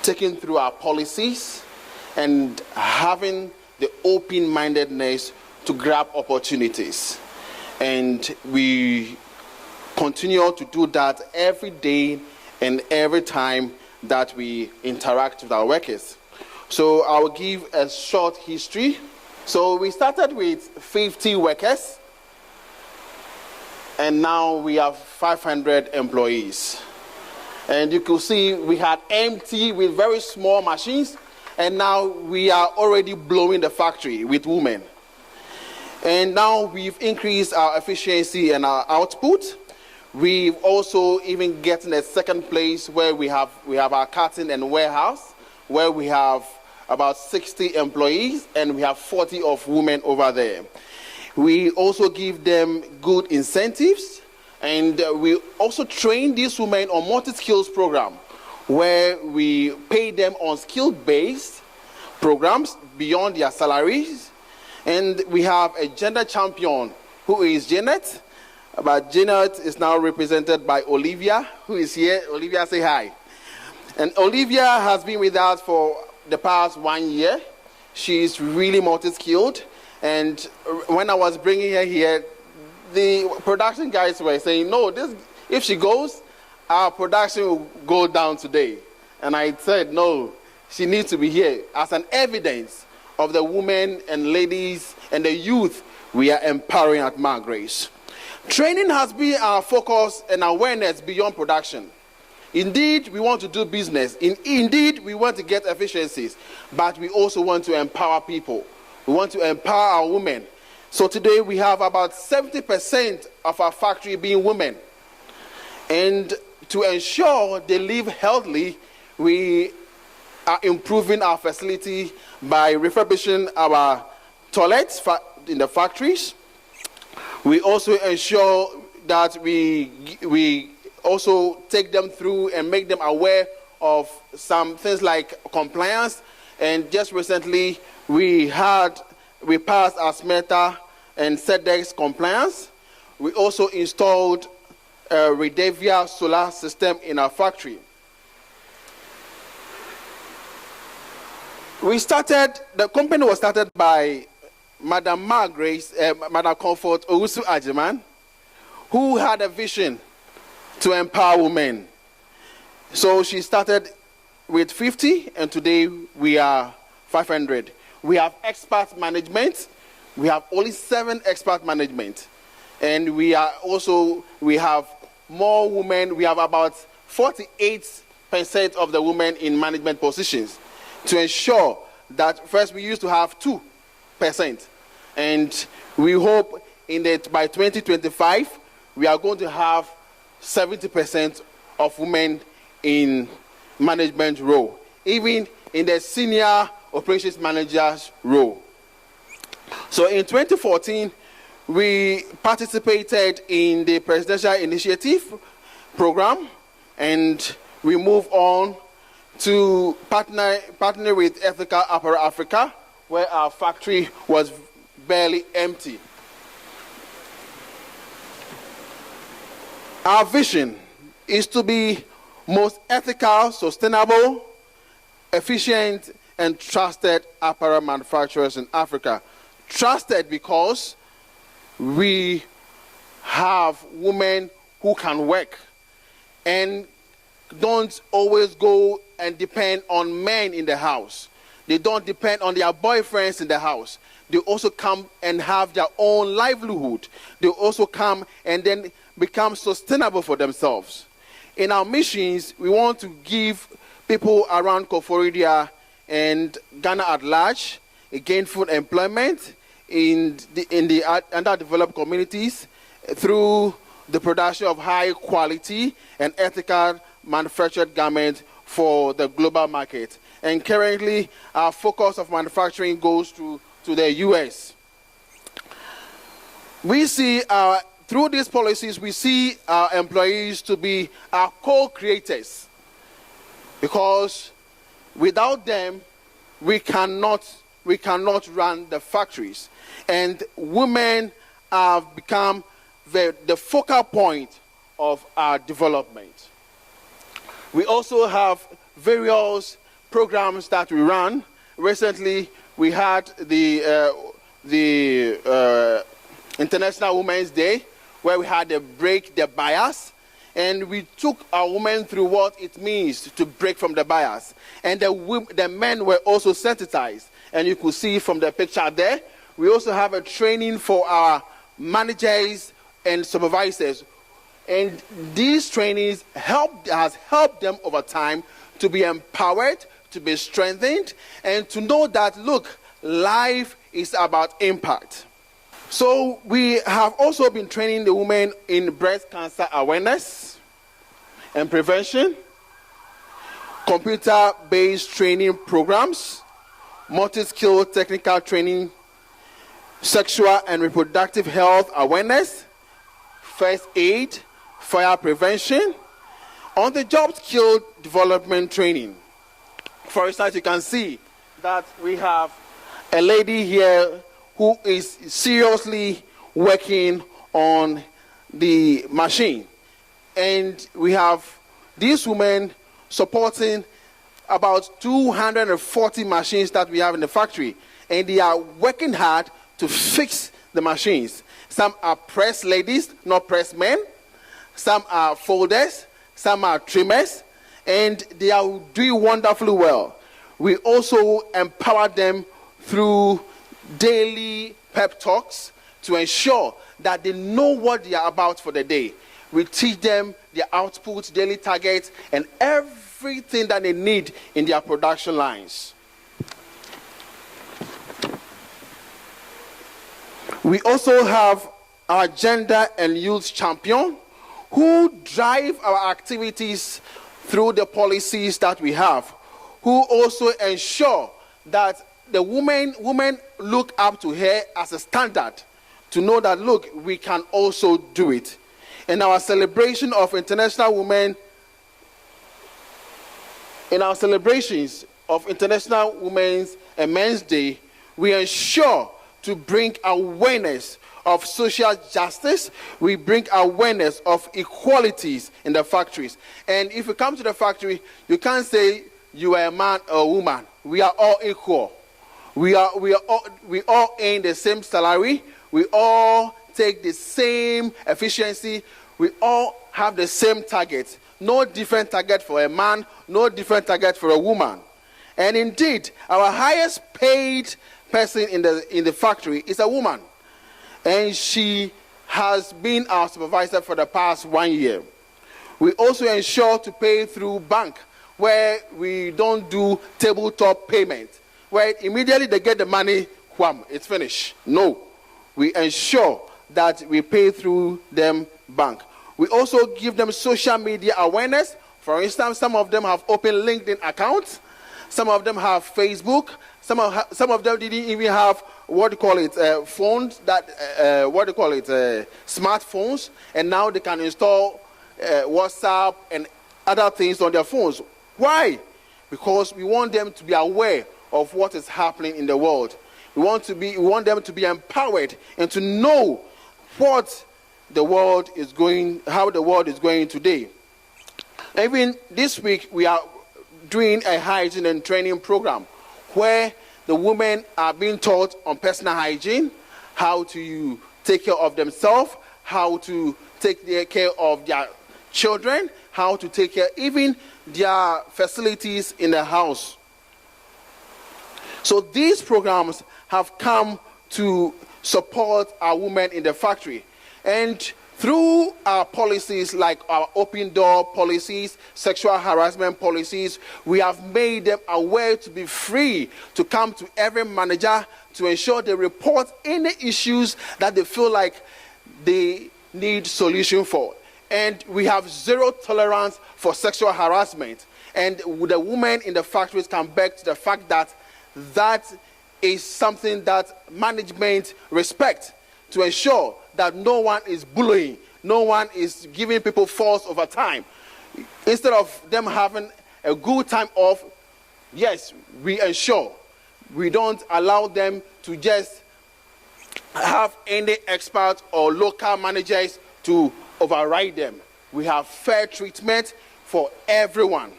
taken through our policies, and having the open-mindedness to grab opportunities. And we continue to do that every day and every time that we interact with our workers. So I'll give a short history. So we started with 50 workers, and now we have 500 employees. And you can see we had empty with very small machines, and now we are already blowing the factory with women. And now we've increased our efficiency and our output. We've also even gotten a second place where we have our cutting and warehouse, where we have about 60 employees, and we have 40 of women over there. We also give them good incentives, and we also train these women on multi-skills program, where we pay them on skill-based programs beyond their salaries. And we have a gender champion, who is Janet, but Janet is now represented by Olivia, who is here. Olivia, say hi. And Olivia has been with us for the past 1 year. She's really multi-skilled, and when I was bringing her here, the production guys were saying, no, if she goes, our production will go down today. And I said, no, she needs to be here as an evidence of the women and ladies and the youth we are empowering at Margaret's. Training has been our focus and awareness beyond production. Indeed, we want to do business. Indeed, we want to get efficiencies, but we also want to empower people. We want to empower our women. So today we have about 70% of our factory being women. And to ensure they live healthily, we are improving our facility by refurbishing our toilets in the factories. We also ensure that we also take them through and make them aware of some things like compliance. And just recently, we passed our SMETA and SEDEX compliance. We also installed a Redavia solar system in our factory. The company was started by Madam Margaret, Madam Comfort Owusu Ajiman, who had a vision to empower women. So she started with 50, and today we are 500. We have expert management. We have only 7 expert management. And we have more women. We have about 48% of the women in management positions, to ensure that first we used to have 2%. And we hope by 2025, we are going to have 70% of women in management role, even in the senior operations managers role. So in 2014, we participated in the Presidential Initiative program, and we moved on to partner with Ethical Apparel Africa, where our factory was barely empty. Our vision is to be most ethical, sustainable, efficient, and trusted apparel manufacturers in Africa. Trusted because we have women who can work and don't always go and depend on men in the house. They don't depend on their boyfriends in the house. They also come and have their own livelihood. They also come and then become sustainable for themselves. In our missions, we want to give people around Koforidua and Ghana at large gainful employment in the underdeveloped communities through the production of high quality and ethical manufactured garments for the global market. And currently, our focus of manufacturing goes to the US. We see, through these policies, we see our employees to be our co-creators, because without them, we cannot run the factories. And women have become the focal point of our development. We also have various programs that we run. Recently, we had the International Women's Day, where we had to break the bias, and we took our women through what it means to break from the bias. And the men were also sensitized, and you could see from the picture there. We also have a training for our managers and supervisors, and these trainings has helped them over time to be empowered, to be strengthened, and to know that, look, life is about impact. So we have also been training the women in breast cancer awareness and prevention, computer-based training programs, multi-skill technical training, sexual and reproductive health awareness, first aid, fire prevention, on-the-job skill development training. For instance, you can see that we have a lady here who is seriously working on the machine. And we have these women supporting about 240 machines that we have in the factory. And they are working hard to fix the machines. Some are press ladies, not press men. Some are folders. Some are trimmers. And they are doing wonderfully well. We also empower them through daily pep talks to ensure that they know what they are about for the day. We teach them their output, daily targets, and everything that they need in their production lines. We also have our gender and youth champion who drive our activities through the policies that we have, who also ensure that the women look up to her as a standard to know that, look, we can also do it. In our celebration of International Women, in our celebrations of International Women's and Men's Day, we ensure to bring awareness of social justice. We bring awareness of equalities in the factories. And if you come to the factory, you can't say you are a man or a woman. We are all equal. We all earn the same salary. We all take the same efficiency. We all have the same target. No different target for a man, no different target for a woman. And indeed, our highest paid person in the factory is a woman. And she has been our supervisor for the past 1 year. We also ensure to pay through bank, where we don't do tabletop payment, where immediately they get the money, wham, it's finished. No, we ensure that we pay through them bank. We also give them social media awareness. For instance, some of them have opened LinkedIn accounts. Some of them have Facebook. Some of them didn't even have phones smartphones, and now they can install WhatsApp and other things on their phones. Why? Because we want them to be aware of what is happening in the world. We want them to be empowered and to know what the world is going, how the world is going today. Even this week, we are doing a hygiene and training program where the women are being taught on personal hygiene, how to take care of themselves, how to take care of their children, how to take care even their facilities in the house. So these programs have come to support our women in the factory. And through our policies like our open door policies, sexual harassment policies, we have made them aware to be free to come to every manager to ensure they report any issues that they feel like they need solution for. And we have zero tolerance for sexual harassment. And the women in the factories can beg to the fact that that is something that management respects, to ensure that no one is bullying, no one is giving people false overtime. Instead of them having a good time off, yes, we ensure we don't allow them to just have any experts or local managers to override them. We have fair treatment for everyone.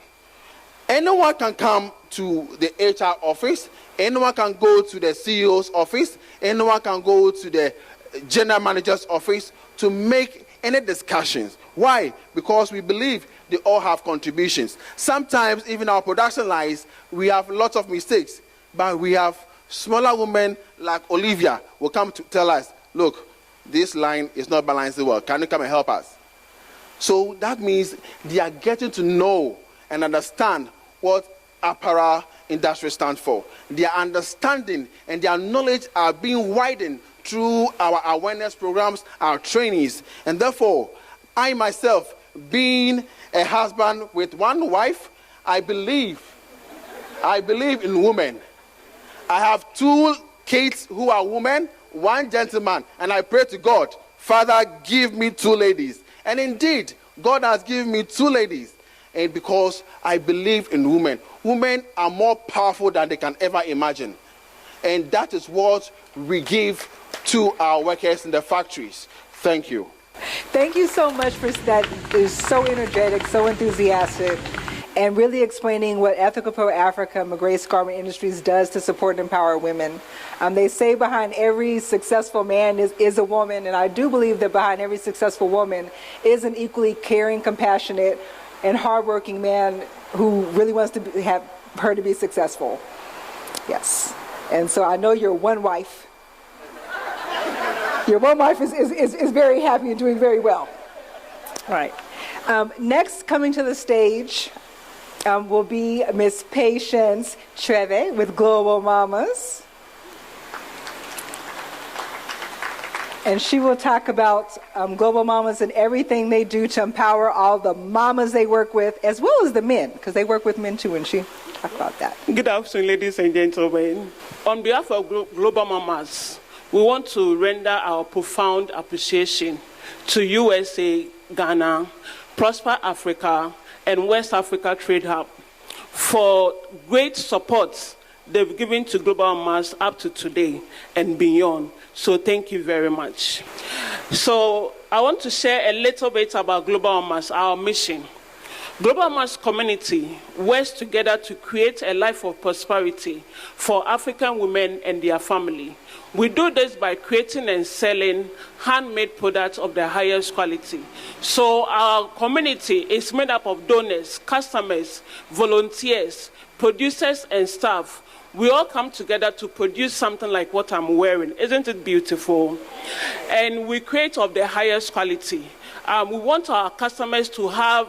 Anyone can come to the HR office, anyone can go to the CEO's office, anyone can go to the general manager's office to make any discussions. Why? Because we believe they all have contributions. Sometimes even our production lines, we have lots of mistakes, but we have smaller women like Olivia will come to tell us, look, this line is not balanced well. Can you come and help us? So that means they are getting to know and understand what apparel industry stands for. Their understanding and their knowledge are being widened through our awareness programs, our trainees. And therefore, I myself, being a husband with one wife, I believe in women. I have 2 kids who are women, 1 gentleman, and I pray to God, Father, give me 2 ladies. And indeed, God has given me 2 ladies. And because I believe in women. Women are more powerful than they can ever imagine. And that is what we give to our workers in the factories. Thank you. Thank you so much for that. Is so energetic, so enthusiastic, and really explaining what Ethical Pro Africa, McGrace Garment Industries does to support and empower women. They say behind every successful man is a woman, and I do believe that behind every successful woman is an equally caring, compassionate, and hardworking man who really wants to have her to be successful. Yes. And so I know your one wife. Your one wife is very happy and doing very well. All right. Next, coming to the stage will be Miss Patience Treve with Global Mamas. And she will talk about Global Mamas and everything they do to empower all the mamas they work with, as well as the men, because they work with men too, and she talk about that. Good afternoon, ladies and gentlemen. On behalf of Global Mamas, we want to render our profound appreciation to USA, Ghana, Prosper Africa, and West Africa Trade Hub for great support they've given to Global Mamas up to today and beyond. So thank you very much. So I want to share a little bit about Global Mamas, our mission. Global Mamas community works together to create a life of prosperity for African women and their family. We do this by creating and selling handmade products of the highest quality. So our community is made up of donors, customers, volunteers, producers, and staff. We all come together to produce something like what I'm wearing. Isn't it beautiful? And we create of the highest quality. We want our customers to have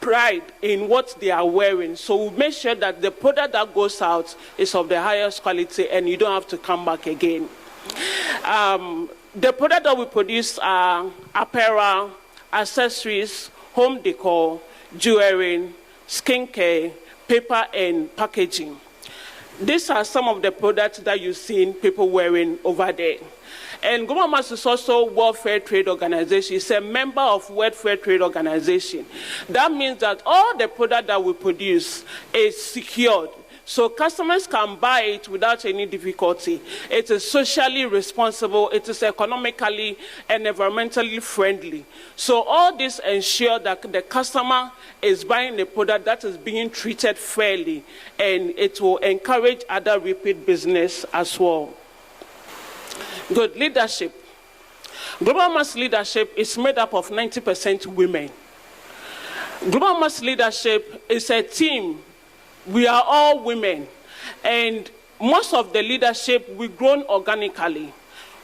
pride in what they are wearing. So we make sure that the product that goes out is of the highest quality and you don't have to come back again. The product that we produce are apparel, accessories, home decor, jewelry, skincare, paper, and packaging. These are some of the products that you've seen people wearing over there. And Global Mamas is also World Fair Trade Organization. It's a member of World Fair Trade Organization. That means that all the product that we produce is secured. So customers can buy it without any difficulty. It is socially responsible. It is economically and environmentally friendly. So all this ensure that the customer is buying a product that is being treated fairly, and it will encourage other repeat business as well. Good leadership. Global Mass Leadership is made up of 90% women. Global Mass Leadership is a team. We are all women, and most of the leadership we've grown organically.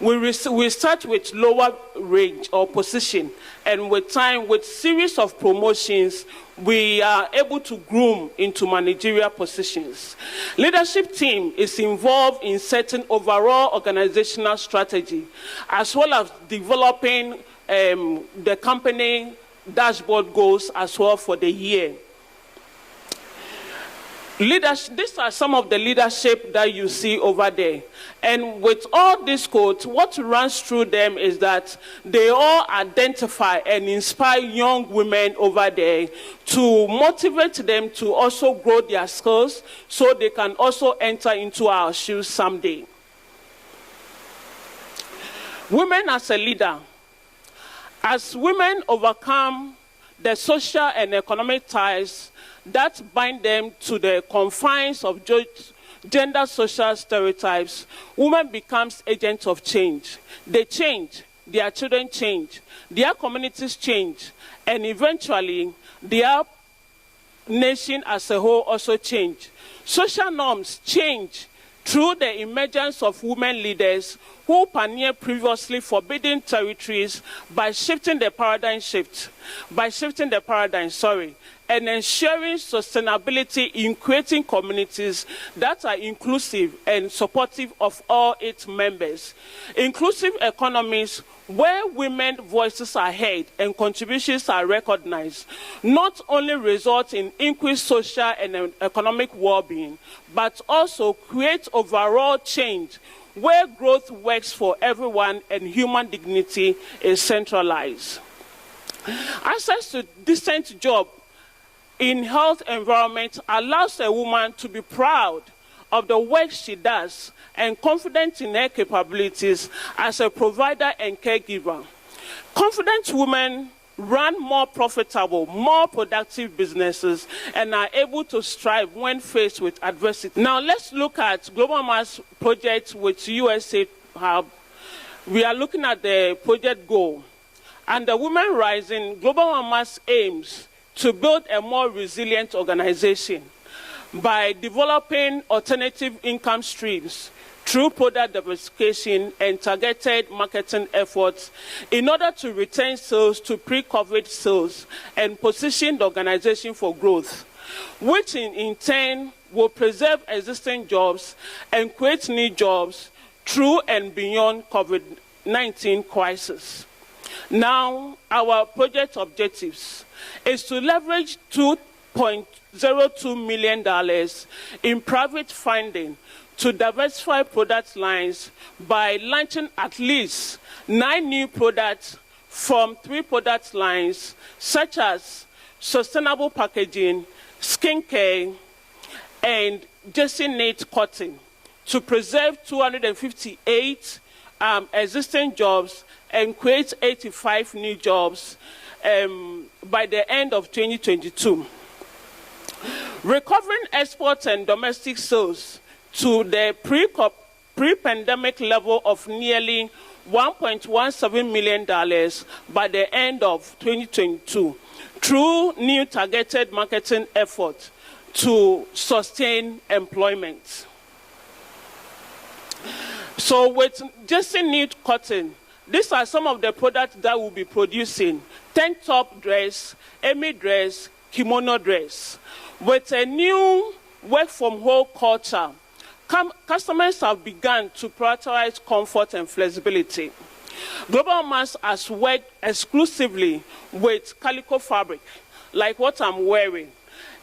We start with lower range or position, and with time, with series of promotions, we are able to groom into managerial positions. Leadership team is involved in setting overall organizational strategy, as well as developing the company dashboard goals as well for the year. These are some of the leadership that you see over there. And with all these codes, what runs through them is that they all identify and inspire young women over there to motivate them to also grow their skills so they can also enter into our shoes someday. Women as a leader. As women overcome the social and economic ties that bind them to the confines of gender social stereotypes, women becomes agents of change. They change, their children change, their communities change, and eventually their nation as a whole also change. Social norms change through the emergence of women leaders who pioneer previously forbidden territories by shifting the paradigm, and ensuring sustainability in creating communities that are inclusive and supportive of all its members. Inclusive economies where women's voices are heard and contributions are recognized, not only result in increased social and economic well-being, but also create overall change where growth works for everyone and human dignity is centralized. Access to decent job in health environment allows a woman to be proud of the work she does and confident in her capabilities as a provider and caregiver. Confident women run more profitable, more productive businesses and are able to strive when faced with adversity. Now let's look at Global Mass project with USAID Hub. We are looking at the project goal. And the Women Rising, Global Mass aims to build a more resilient organization by developing alternative income streams through product diversification and targeted marketing efforts in order to return sales to pre-COVID sales and position the organization for growth, which in turn will preserve existing jobs and create new jobs through and beyond COVID-19 crisis. Now, our project objectives is to leverage $2.02 million in private funding to diversify product lines by launching at least 9 new products from 3 product lines, such as sustainable packaging, skincare, and Jesse knit cotton, to preserve 258 existing jobs and create 85 new jobs by the end of 2022. Recovering exports and domestic sales to the pre-pandemic level of nearly $1.17 million by the end of 2022 through new targeted marketing efforts to sustain employment. So with Jesse knit cotton, these are some of the products that we'll be producing: tank top dress, Emi dress, kimono dress. With a new work from home culture, customers have begun to prioritize comfort and flexibility. Global Mass has worked exclusively with calico fabric, like what I'm wearing.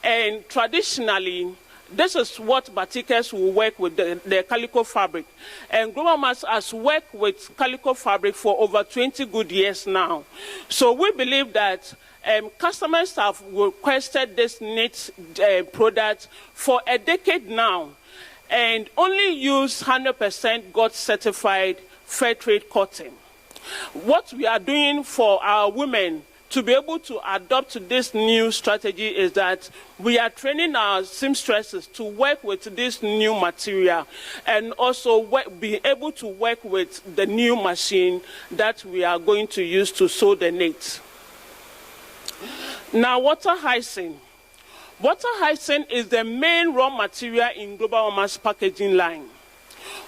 And traditionally, this is what batikers will work with, the calico fabric. And Global Mass has worked with calico fabric for over 20 good years now. So we believe that customers have requested this knit product for a decade now and only use 100% GOT certified fair trade cotton. What we are doing for our women to be able to adopt this new strategy is that we are training our seamstresses to work with this new material and also be able to work with the new machine that we are going to use to sew the knit. Now, water hyacinth. Water hyacinth is the main raw material in Global Warmers packaging line.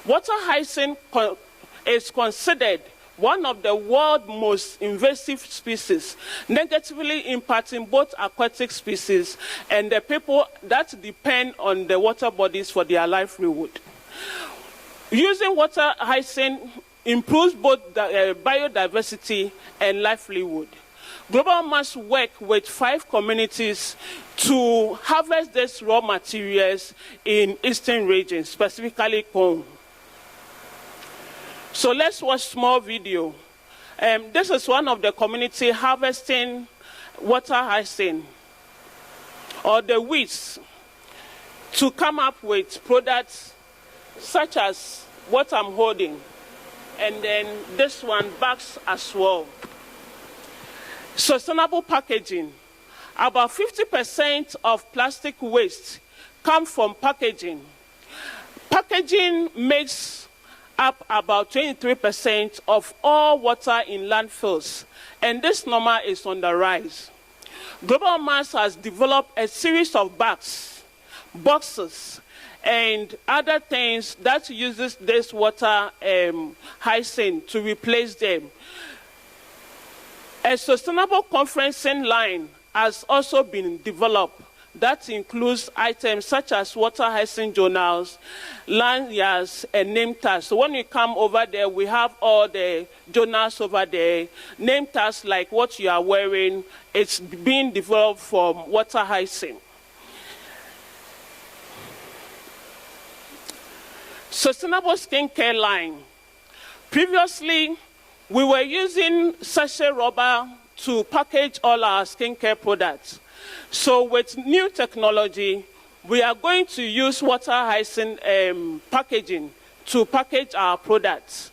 Water hyacinth is considered one of the world's most invasive species, negatively impacting both aquatic species and the people that depend on the water bodies for their livelihood. Using water hyacinth improves both the, biodiversity and livelihood. Global must work with 5 communities to harvest these raw materials in eastern regions, specifically Congo. So let's watch a small video. This is one of the community harvesting water hyacinth or the weeds to come up with products such as what I'm holding, and then this one bags as well. Sustainable packaging. About 50% of plastic waste comes from packaging. Packaging makes up about 23% of all water in landfills, and this number is on the rise. Global Mass has developed a series of bags, boxes, and other things that uses this water hyacinth to replace them. A sustainable conferencing line has also been developed that includes items such as water hyacinth journals, lanyards, and name tags. So when you come over there, we have all the journals over there. Name tags like what you are wearing, it's being developed from water hyacinth. Sustainable skincare line. Previously, we were using sachet rubber to package all our skincare products. So with new technology, we are going to use water hyacinth packaging to package our products.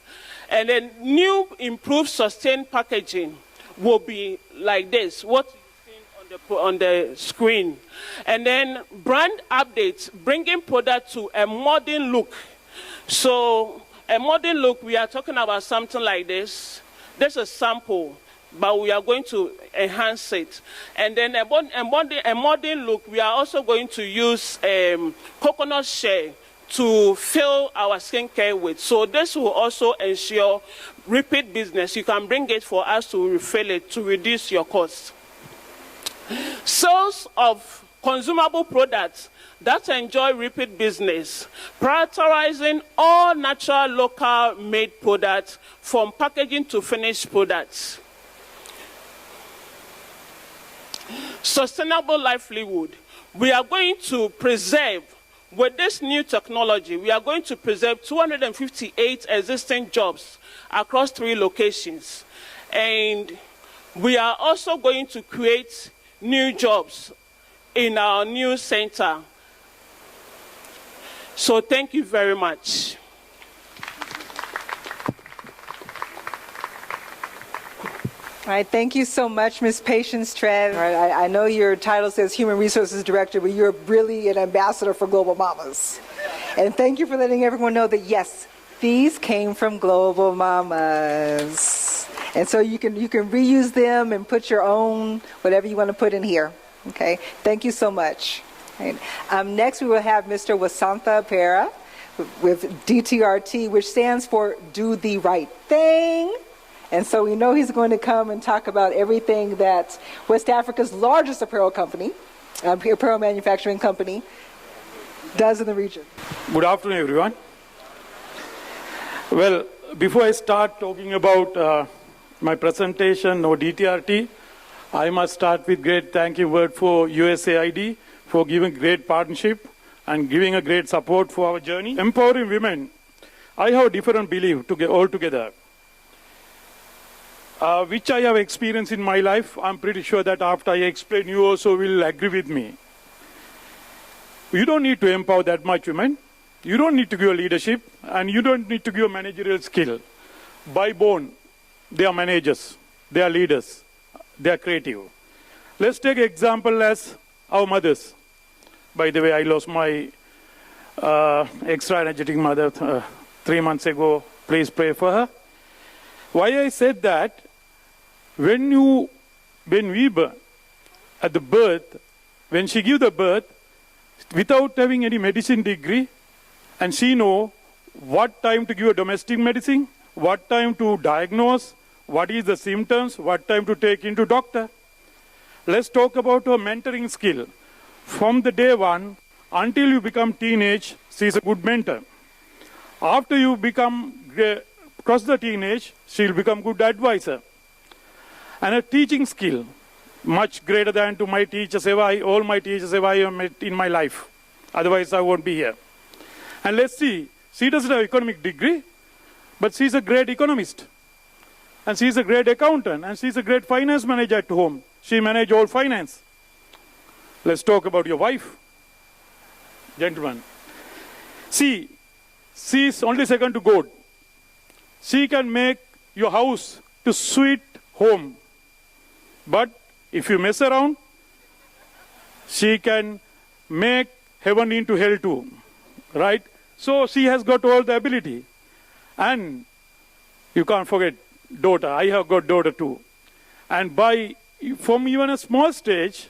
And then new improved sustained packaging will be like this, what you've seen on the screen. And then brand updates, bringing product to a modern look. So a modern look, we are talking about something like this. This is a sample, but we are going to enhance it. And then a modern look, we are also going to use coconut shell to fill our skincare with. So this will also ensure repeat business. You can bring it for us to refill it to reduce your costs. Sales of consumable products that enjoy repeat business, prioritizing all natural, local made products from packaging to finished products. Sustainable livelihood. We are going to preserve, with this new technology, we are going to preserve 258 existing jobs across 3 locations. And we are also going to create new jobs in our new center. So thank you very much. All right, thank you so much, Ms. Patience Trev. All right, I know your title says Human Resources Director, but you're really an ambassador for Global Mamas. And thank you for letting everyone know that, yes, these came from Global Mamas. And so you can reuse them and put your own, whatever you want to put in here. Okay, thank you so much. Right. Next, we will have Mr. Wasantha Apparel with DTRT, which stands for Do the Right Thing. And so we know he's going to come and talk about everything that West Africa's largest apparel company, apparel manufacturing company, does in the region. Good afternoon, everyone. Well, before I start talking about my presentation or DTRT, I must start with great thank you word for USAID for giving great partnership and giving a great support for our journey. Empowering women, I have a different belief altogether. Which I have experienced in my life. I'm pretty sure that after I explain, you also will agree with me. You don't need to empower that much women. You don't need to give leadership, and you don't need to give managerial skill. By born, they are managers, they are leaders. they are creative. Let's take an example as our mothers. By the way, I lost my extra energetic mother 3 months ago. Please pray for her. Why I said that, when we birth, at the birth, when she give the birth, without having any medicine degree, and she know what time to give a domestic medicine, what time to diagnose, what is the symptoms, what time to take into doctor. Let's talk about her mentoring skill. From the day one until you become teenage, she is a good mentor. After you cross the teenage, she will become good advisor. And a teaching skill, much greater than to my teachers all my teachers ever I met in my life. Otherwise, I won't be here. And let's see, she doesn't have economic degree, but she's a great economist. And she's a great accountant, and she's a great finance manager at home. She manages all finance. Let's talk about your wife. Gentlemen, she is only second to God. She can make your house to sweet home. But if you mess around, she can make heaven into hell too. Right? So she has got all the ability. And you can't forget daughter. I have got daughter too. And from even a small stage,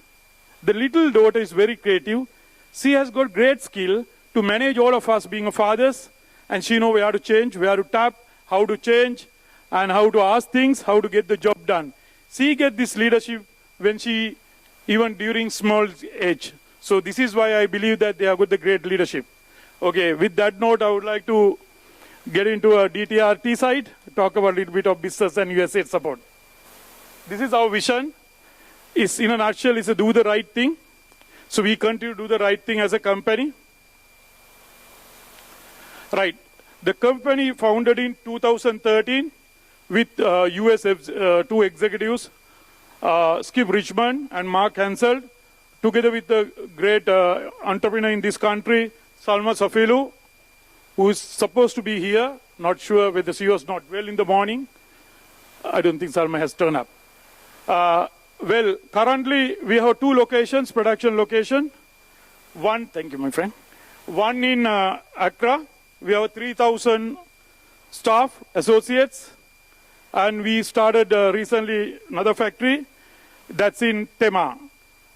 the little daughter is very creative. She has got great skill to manage all of us being fathers. And she knows where to change, where to tap, how to change, and how to ask things, how to get the job done. She gets this leadership when she, even during small age. So this is why I believe that they have got the great leadership. Okay, with that note, I would like to get into a DTRT side, talk about a little bit of business and USAID support. This is our vision. In a nutshell, is to do the right thing. So we continue to do the right thing as a company. Right. The company founded in 2013 with two executives, Skip Richmond and Mark Hansel, together with the great entrepreneur in this country, Salma Safilu, who is supposed to be here. Not sure whether she was not well in the morning. I don't think Salma has turned up. Well, currently we have two locations, production location. One, thank you, my friend. One in Accra. We have 3,000 staff, associates. And we started recently another factory that's in Tema.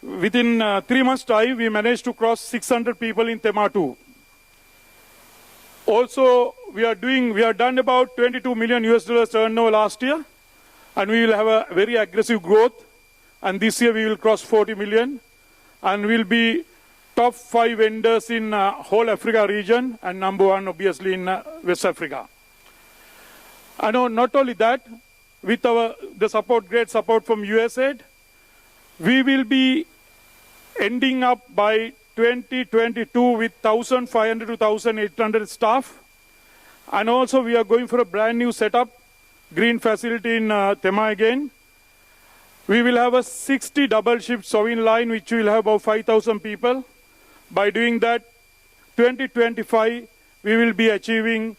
Within 3 months' time, we managed to cross 600 people in Tema too. Also, we have done about $22 million US turnover last year. And we will have a very aggressive growth. And this year we will cross 40 million. And we'll be top 5 vendors in whole Africa region and number 1 obviously in West Africa. And not only that, with the support, great support from USAID, we will be ending up by 2022 with 1,500 to 1,800 staff. And also we are going for a brand new setup, green facility in Tema again. We will have a 60 double shift sewing line, which will have about 5,000 people. By doing that, 2025, we will be achieving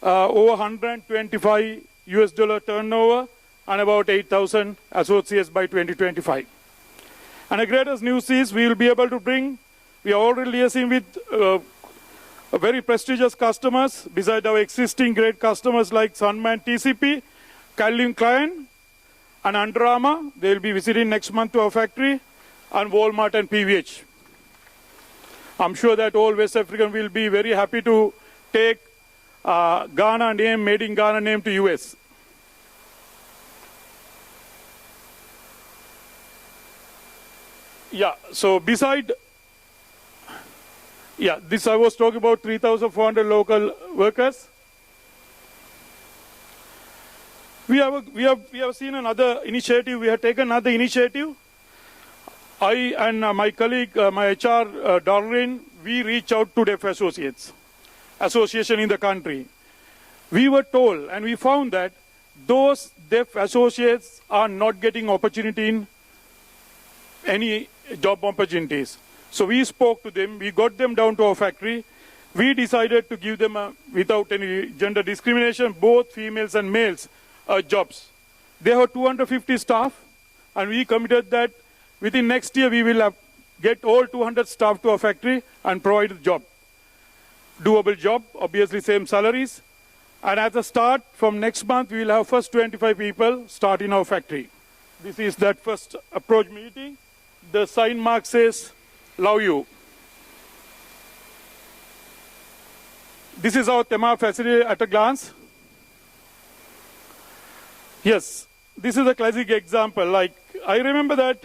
over 125 US dollar turnover and about 8,000 associates by 2025. And the greatest news is we will be able to we are already liaising with very prestigious customers, besides our existing great customers like Sunman TCP, Calvin Klein, and Under Armour. They will be visiting next month to our factory, and Walmart and PVH. I'm sure that all West African will be very happy to take Ghana name, made in Ghana name to US. Yeah, so beside, this I was talking about 3,400 local workers. We have seen another initiative. We have taken another initiative. I and my colleague, my HR, Darlene, we reach out to deaf association in the country. We were told and we found that those deaf associates are not getting opportunity in any job opportunities. So we spoke to them. We got them down to our factory. We decided to give them, without any gender discrimination, both females and males, jobs. They have 250 staff, and we committed that within next year we will get all 200 staff to our factory and provide a job. Doable job, obviously same salaries. And at the start, from next month, we will have first 25 people start in our factory. This is that first approach meeting. The sign mark says, love you. This is our Tema facility at a glance. Yes, this is a classic example. Like, I remember that,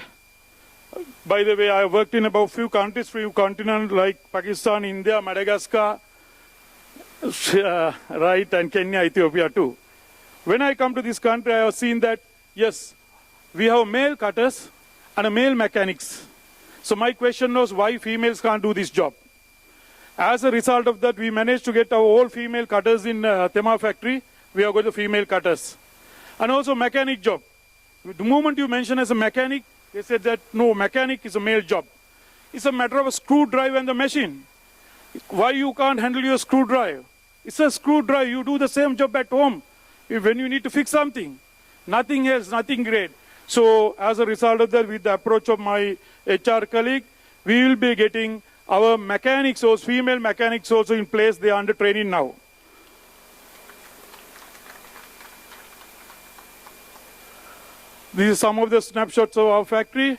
by the way, I worked in about few countries, few continents like Pakistan, India, Madagascar, right, and Kenya, Ethiopia too. When I come to this country, I have seen that, yes, we have male cutters and a male mechanics. So my question was, why females can't do this job? As a result of that, we managed to get our all female cutters in Tema factory. We have got the female cutters. And also mechanic job. The moment you mention as a mechanic, they said that, no, mechanic is a male job. It's a matter of a screwdriver and the machine. Why you can't handle your screwdriver? It's a screwdriver. You do the same job at home when you need to fix something. Nothing else, nothing great. So as a result of that, with the approach of my HR colleague, we will be getting our mechanics, those female mechanics also in place. They are under training now. These are some of the snapshots of our factory,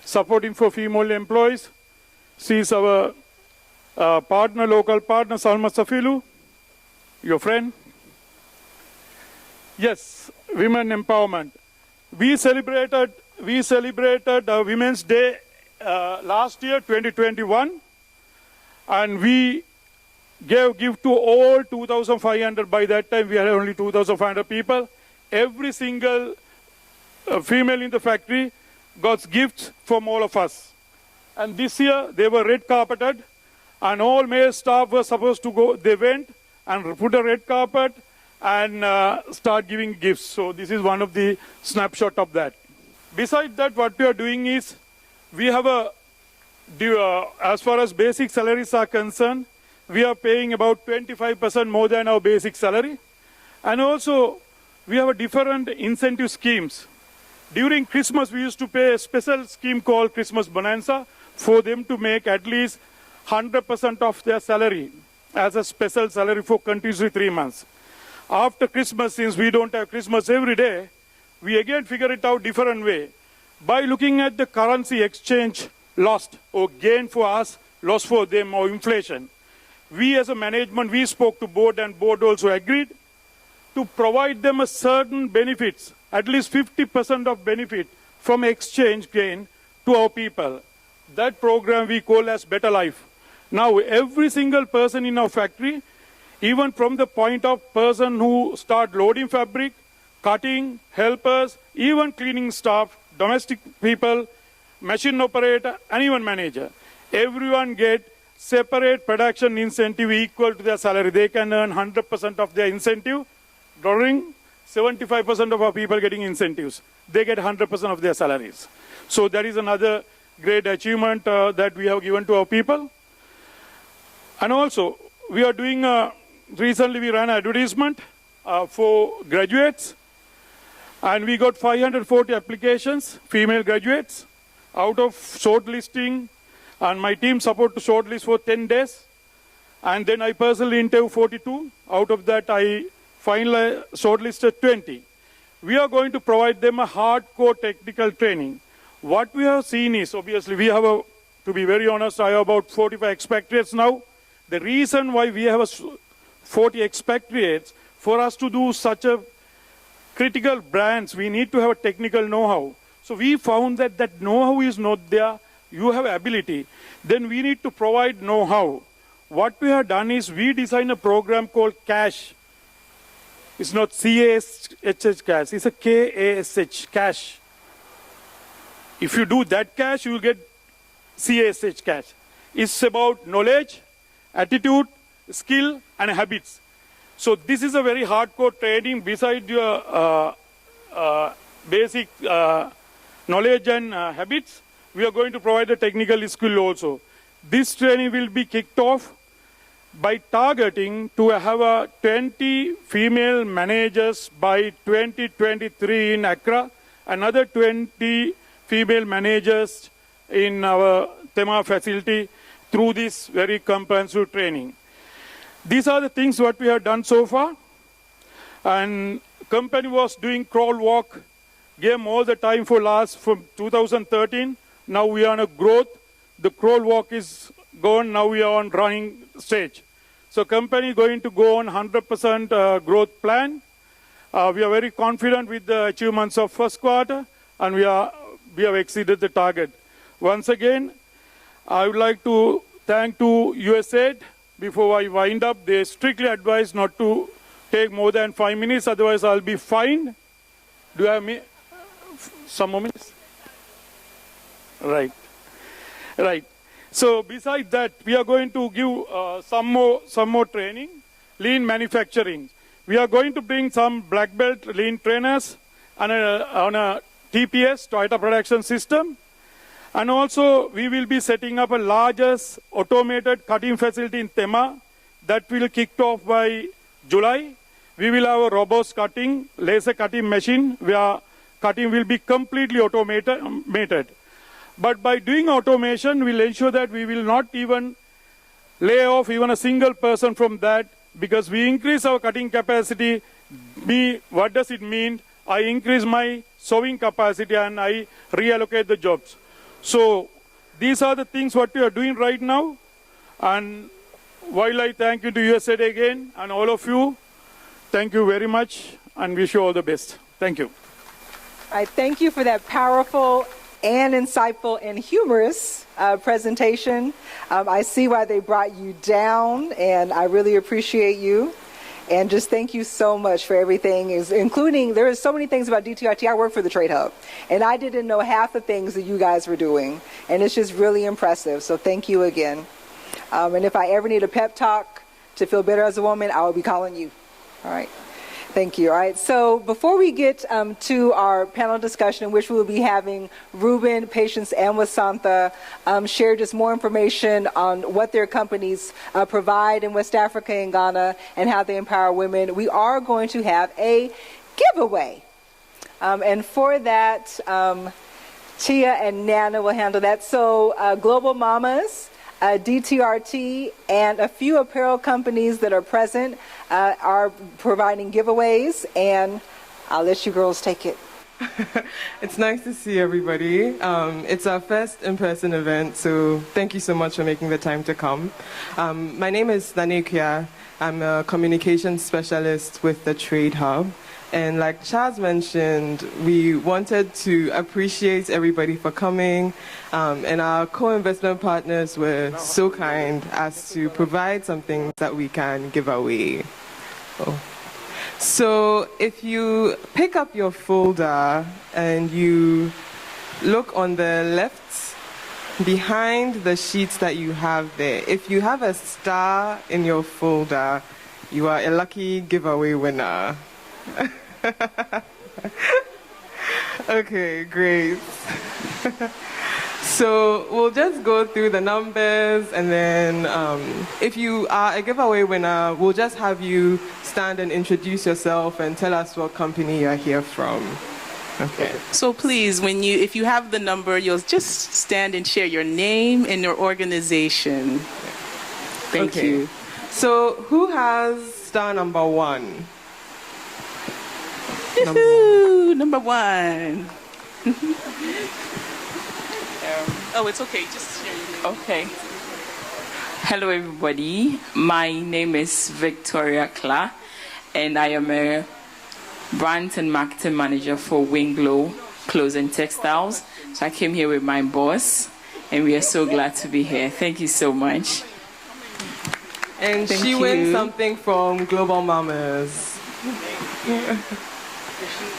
supporting for female employees. She is our partner, local partner, Salma Safilu, your friend. Yes, women empowerment. We celebrated Women's Day last year, 2021, and we gave gift to all 2,500. By that time, we had only 2,500 people. Every single female in the factory got gifts from all of us. And this year, they were red carpeted, and all male staff were supposed to go. They went and put a red carpet and start giving gifts. So this is one of the snapshot of that. Besides that, what we are doing is, we have as far as basic salaries are concerned, we are paying about 25% more than our basic salary. And also, we have a different incentive schemes. During Christmas, we used to pay a special scheme called Christmas Bonanza for them to make at least 100% of their salary as a special salary for continuously 3 months. After Christmas, since we don't have Christmas every day, we again figure it out different way. By looking at the currency exchange lost or gain for us, loss for them, or inflation, we as a management, we spoke to board, and board also agreed to provide them a certain benefits, at least 50% of benefit from exchange gain to our people. That program we call as Better Life. Now, every single person in our factory, even from the point of person who start loading fabric, cutting, helpers, even cleaning staff, domestic people, machine operator, and even manager, everyone get separate production incentive equal to their salary. They can earn 100% of their incentive. During 75% of our people getting incentives, they get 100% of their salaries. So that is another great achievement that we have given to our people. And also, we are doing, recently we ran an advertisement for graduates, and we got 540 applications, female graduates, out of shortlisting, and my team support to shortlist for 10 days. And then I personally interviewed 42. Out of that, I finally shortlisted 20. We are going to provide them a hardcore technical training. What we have seen is, obviously, we have, to be very honest, I have about 45 expatriates now. The reason why we have 40 expatriates, for us to do such a critical brands, we need to have a technical know-how. So we found that that know-how is not there. You have ability. Then we need to provide know-how. What we have done is we designed a program called CASH. It's not C-A-S-H-H CASH. It's a K-A-S-H, CASH. If you do that CASH, you will get C-A-S-H CASH. It's about knowledge, attitude, skill, and habits. So this is a very hardcore training. Besides your basic knowledge and habits, we are going to provide a technical skill also. This training will be kicked off by targeting to have 20 female managers by 2023 in Accra another 20 female managers in our Tema facility through this very comprehensive training. These are the things what we have done so far. And company was doing crawl walk game all the time from 2013. Now we are on a growth. The crawl walk is gone. Now we are on running stage. So company going to go on 100% growth plan. We are very confident with the achievements of first quarter, and we have exceeded the target. Once again, I would like to thank to USAID. Before I wind up, they strictly advise not to take more than 5 minutes, otherwise I'll be fined. Do I have some more minutes? Right. So besides that, we are going to give some more training, lean manufacturing. We are going to bring some black belt lean trainers on a TPS, Toyota Production System. And also, we will be setting up a largest automated cutting facility in Tema that will kick off by July. We will have a robust cutting, laser cutting machine where cutting will be completely automated. But by doing automation, we'll ensure that we will not even lay off even a single person from that, because we increase our cutting capacity. What does it mean? I increase my sewing capacity and I reallocate the jobs. So these are the things what we are doing right now. And while I thank you to USAID again and all of you, thank you very much and wish you all the best. Thank you. I thank you for that powerful and insightful and humorous presentation. I see why they brought you down, and I really appreciate you. And just thank you so much for everything, including, there are so many things about DTRT. I work for the Trade Hub, and I didn't know half the things that you guys were doing, and it's just really impressive. So thank you again. And if I ever need a pep talk to feel better as a woman, I will be calling you. All right. Thank you. All right. So before we get to our panel discussion, in which we will be having Ruben, Patience, and Wasantha share just more information on what their companies provide in West Africa and Ghana and how they empower women, we are going to have a giveaway. And for that, Tia and Nana will handle that. So Global Mamas, DTRT, and a few apparel companies that are present are providing giveaways, and I'll let you girls take it. It's nice to see everybody. It's our first in-person event, so thank you so much for making the time to come. My name is Nanekia. I'm a communications specialist with the Trade Hub. And like Charles mentioned, we wanted to appreciate everybody for coming, and our co-investment partners were so kind as to provide something that we can give away. So if you pick up your folder and you look on the left behind the sheets that you have there, if you have a star in your folder, you are a lucky giveaway winner. Okay, great. So we'll just go through the numbers, and then if you are a giveaway winner, we'll just have you stand and introduce yourself and tell us what company you're here from. Okay. So please, if you have the number, you'll just stand and share your name and your organization. Thank you. So who has star number 1? Number 1. Oh, it's okay. Just share your name. Okay. Hello, everybody. My name is Victoria Kla, and I am a brand and marketing manager for Winglow Clothes and Textiles. So I came here with my boss, and we are so glad to be here. Thank you so much. And she wins something from Global Mamas.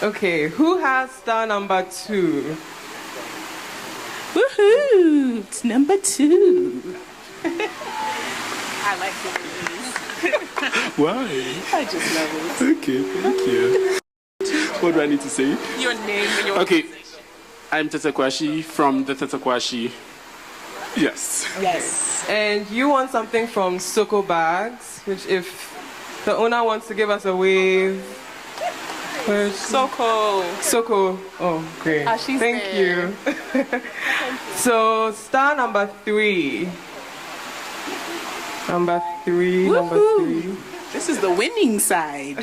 Okay, who has star number 2? Woohoo! It's number 2. I like it. Why? I just love it. Okay, thank you. What do I need to say? Your name and your Okay, I'm Tetekwashi from the Tetekwashi. Yes. Yes. And you want something from Soko Bags, which if the owner wants to give us a wave. Soko. Soko. Oh, great. Thank you. So, star number 3. Number 3. This is the winning side.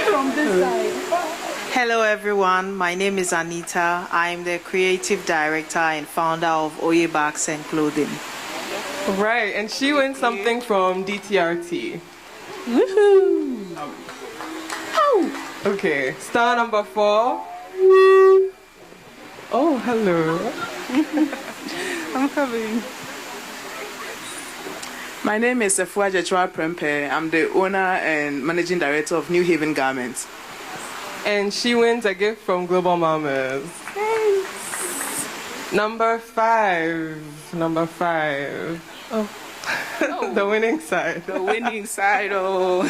From this side. Hello everyone, my name is Anita. I am the creative director and founder of Oye Bags and Clothing. Right, and she wins something from DTRT. Woohoo! Okay, star number 4. Oh, hello. I'm coming. My name is Efua Jechua Prempe. I'm the owner and managing director of New Haven Garments. And she wins a gift from Global Mamas. Number 5. Oh. The winning side. The winning side, oh.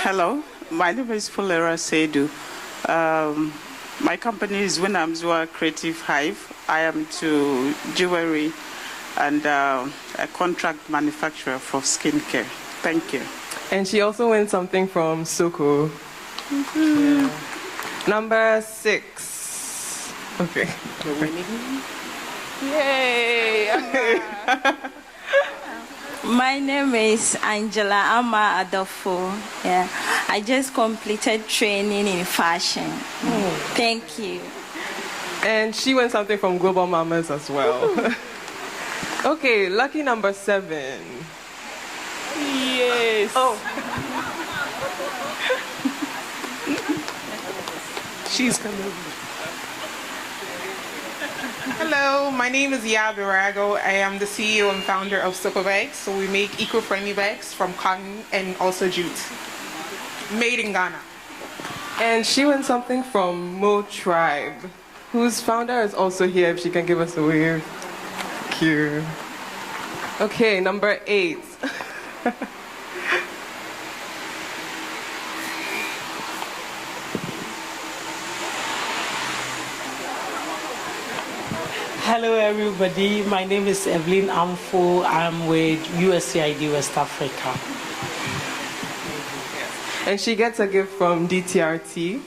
Hello, my name is Fulera Seidu. My company is Winamzua Creative Hive. I am to jewelry and a contract manufacturer for skincare. Thank you. And she also wins something from Soko. Yeah. Number 6. Okay. The winning. Yay! My name is Angela Ama Adolfo. Yeah, I just completed training in fashion. Thank you. And she went something from Global Mamas as well. Okay, lucky number 7. Yes. Oh. She's coming. Hello, my name is Yab Irago. I am the CEO and founder of Soko Bags. So we make eco-friendly bags from cotton and also jute. Made in Ghana. And she went something from Mo Tribe, whose founder is also here, if she can give us a wave. Cute. Okay, number 8. Hello everybody, my name is Evelyn Amfo. I'm with USAID West Africa. And she gets a gift from DTRT.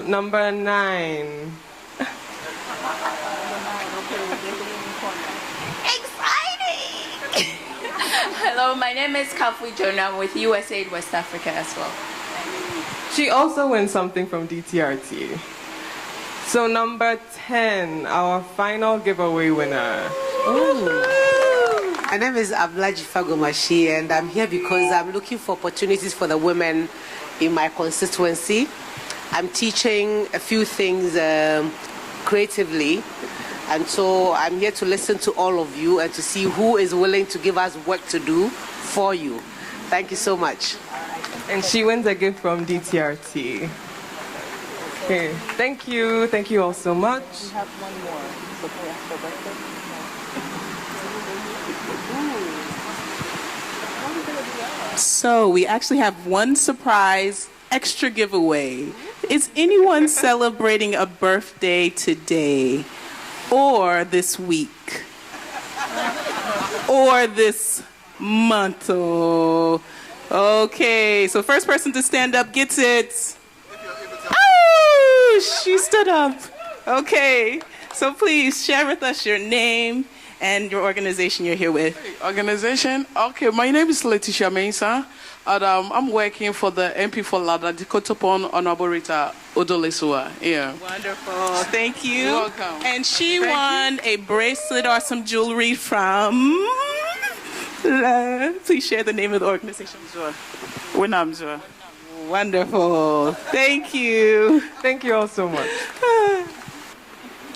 Number 9. Exciting! Hello, my name is Kafu Jonah. I'm with USAID West Africa as well. She also wins something from DTRT. So number 10, our final giveaway winner. My name is Ablaji Fagomashi, and I'm here because I'm looking for opportunities for the women in my constituency. I'm teaching a few things creatively, and so I'm here to listen to all of you and to see who is willing to give us work to do for you. Thank you so much. And she wins a gift from DTRT. Okay, thank you all so much. We have one more. So we actually have one surprise extra giveaway. Is anyone celebrating a birthday today, or this week, or this month? Oh, okay, so first person to stand up gets it. Oh, she stood up. Okay, so please share with us your name and your organization you're here with. Organization? Okay, my name is Letitia Mensah, and I'm working for the MP for Lada Dikotopon Honorable Rita Odolesua. Yeah. Wonderful, thank you. You're welcome. And she won a bracelet or some jewelry from... Please share the name of the organization. Winamzua. Wonderful. Thank you. Thank you all so much. All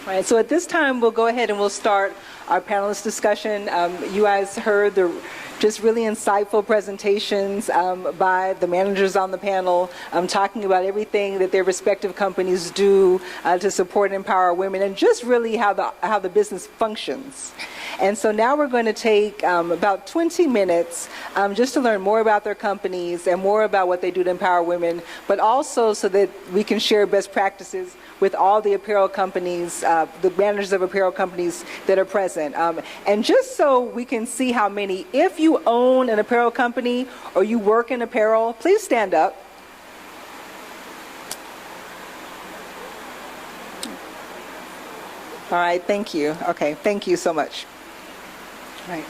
right, so at this time, we'll go ahead and we'll start our panelist discussion. You guys heard the just really insightful presentations by the managers on the panel, talking about everything that their respective companies do to support and empower women, and just really how the business functions. And so now we're going to take about 20 minutes just to learn more about their companies and more about what they do to empower women, but also so that we can share best practices with all the apparel companies, the managers of apparel companies that are present. And just so we can see how many, if you you own an apparel company or you work in apparel, please stand up. All right, thank you. Okay, thank you so much. All right.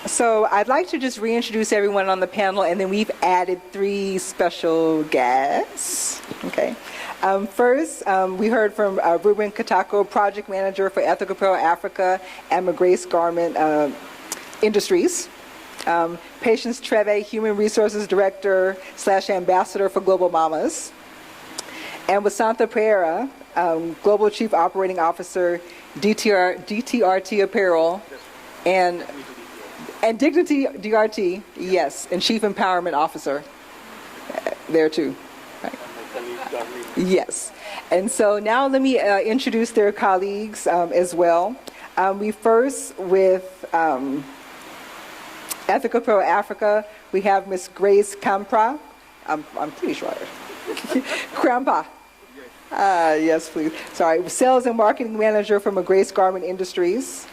So I'd like to just reintroduce everyone on the panel, and then we've added 3 special guests. Okay. First, we heard from Ruben Katako, Project Manager for Ethical Apparel Africa and McGrace Garment Industries. Patience Treve, Human Resources Director / Ambassador for Global Mamas. And Wasantha Pereira, Global Chief Operating Officer, DTRT Apparel, and Dignity DRT, yes, and Chief Empowerment Officer there too. Right. Yes. And so now let me introduce their colleagues as well. We first with Ethical Apparel Africa, we have Ms. Grace Kampra. I'm pretty sure. Krampa. Yes, please. Sorry. Sales and Marketing Manager for McGrace Garment Industries.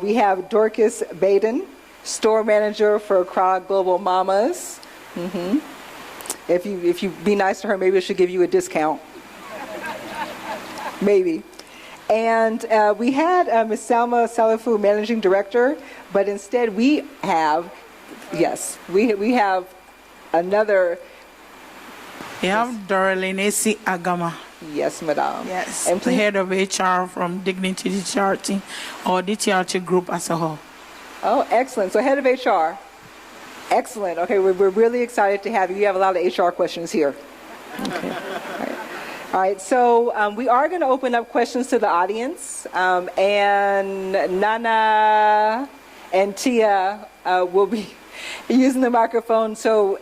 We have Dorcas Baden, Store Manager for Accra Global Mamas. Mm-hmm. If you be nice to her, maybe it should give you a discount. Maybe. And we had Ms. Salma Salafu, Managing Director, but instead we have, yes, we have another. We have Dorelinesi Agama. Yes, madam. Yes, and the head of HR from Dignity DTRT, or DTRT Group as a whole. Oh, excellent. So head of HR. Excellent. Okay, we're really excited to have you. You have a lot of HR questions here. Okay. All right. So we are going to open up questions to the audience. And Nana and Tia will be using the microphone. So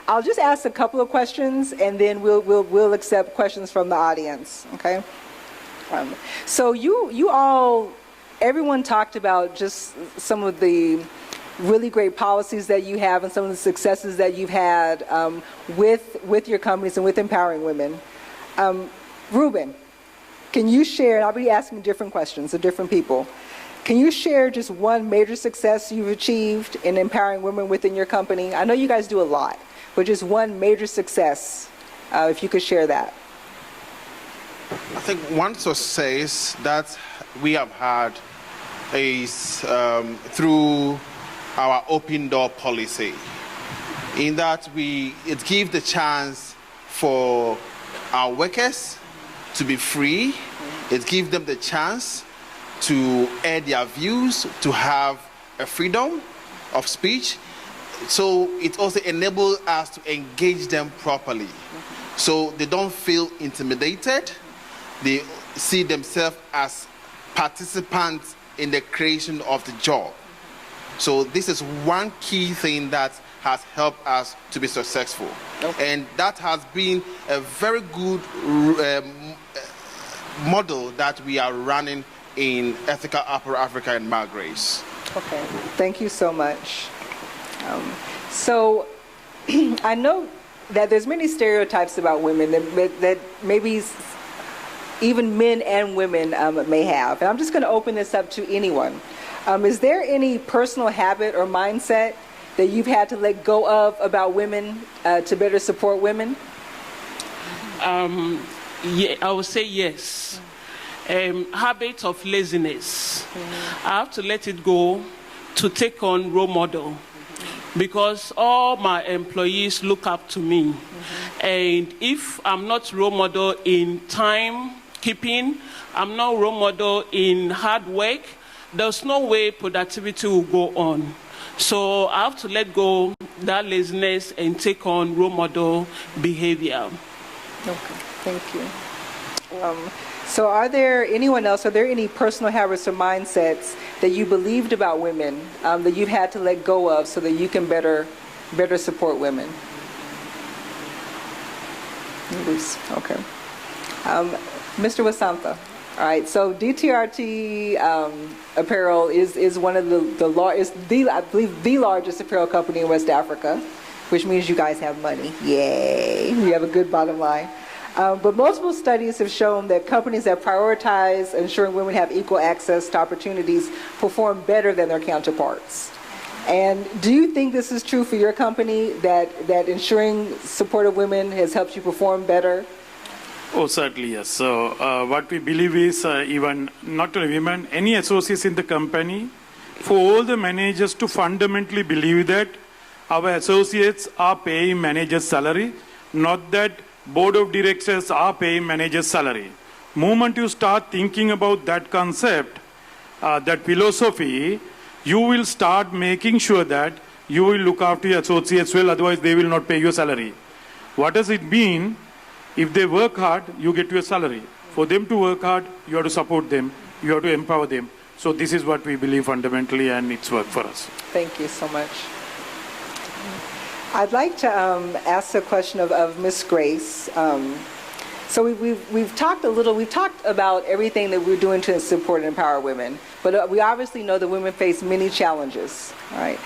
I'll just ask a couple of questions, and then we'll accept questions from the audience. Okay. So you all, everyone talked about just some of the really great policies that you have and some of the successes that you've had with your companies and with empowering women. Ruben, can you share, and I'll be asking different questions of different people, can you share just one major success you've achieved in empowering women within your company? I know you guys do a lot, but just one major success, if you could share that. I think one success that we have had is through our open door policy, in that it gives the chance for our workers to be free. It gives them the chance to air their views, to have a freedom of speech. So it also enables us to engage them properly. So they don't feel intimidated. They see themselves as participants in the creation of the job. So this is one key thing that has helped us to be successful. Okay. And that has been a very good model that we are running in Ethical Apparel Africa and McGrace. Okay, thank you so much. So I know that there's many stereotypes about women that maybe even men and women may have. And I'm just going to open this up to anyone. Is there any personal habit or mindset that you've had to let go of about women to better support women? Yeah, I would say yes. Habit of laziness. I have to let it go to take on role model, because all my employees look up to me. And if I'm not role model in time keeping, I'm not role model in hard work, there's no way productivity will go on. So I have to let go that laziness and take on role model behavior. Okay, thank you. So are there any personal habits or mindsets that you believed about women that you've had to let go of so that you can better support women? Okay. Mr. Wasantha. All right, so DTRT Apparel is one of I believe the largest apparel company in West Africa, which means you guys have money. Yay, you have a good bottom line. But multiple studies have shown that companies that prioritize ensuring women have equal access to opportunities perform better than their counterparts. And do you think this is true for your company, that ensuring support of women has helped you perform better? Oh, certainly, yes. So what we believe is even not only women, any associates in the company, for all the managers to fundamentally believe that our associates are paying managers' salary, not that board of directors are paying managers' salary. Moment you start thinking about that concept, that philosophy, you will start making sure that you will look after your associates well, otherwise they will not pay your salary. What does it mean? If they work hard, you get your salary. For them to work hard, you have to support them, you have to empower them. So this is what we believe fundamentally, and it's worked for us. Thank you so much. I'd like to ask a question of Miss Grace. So we've talked about everything that we're doing to support and empower women, but we obviously know that women face many challenges, right?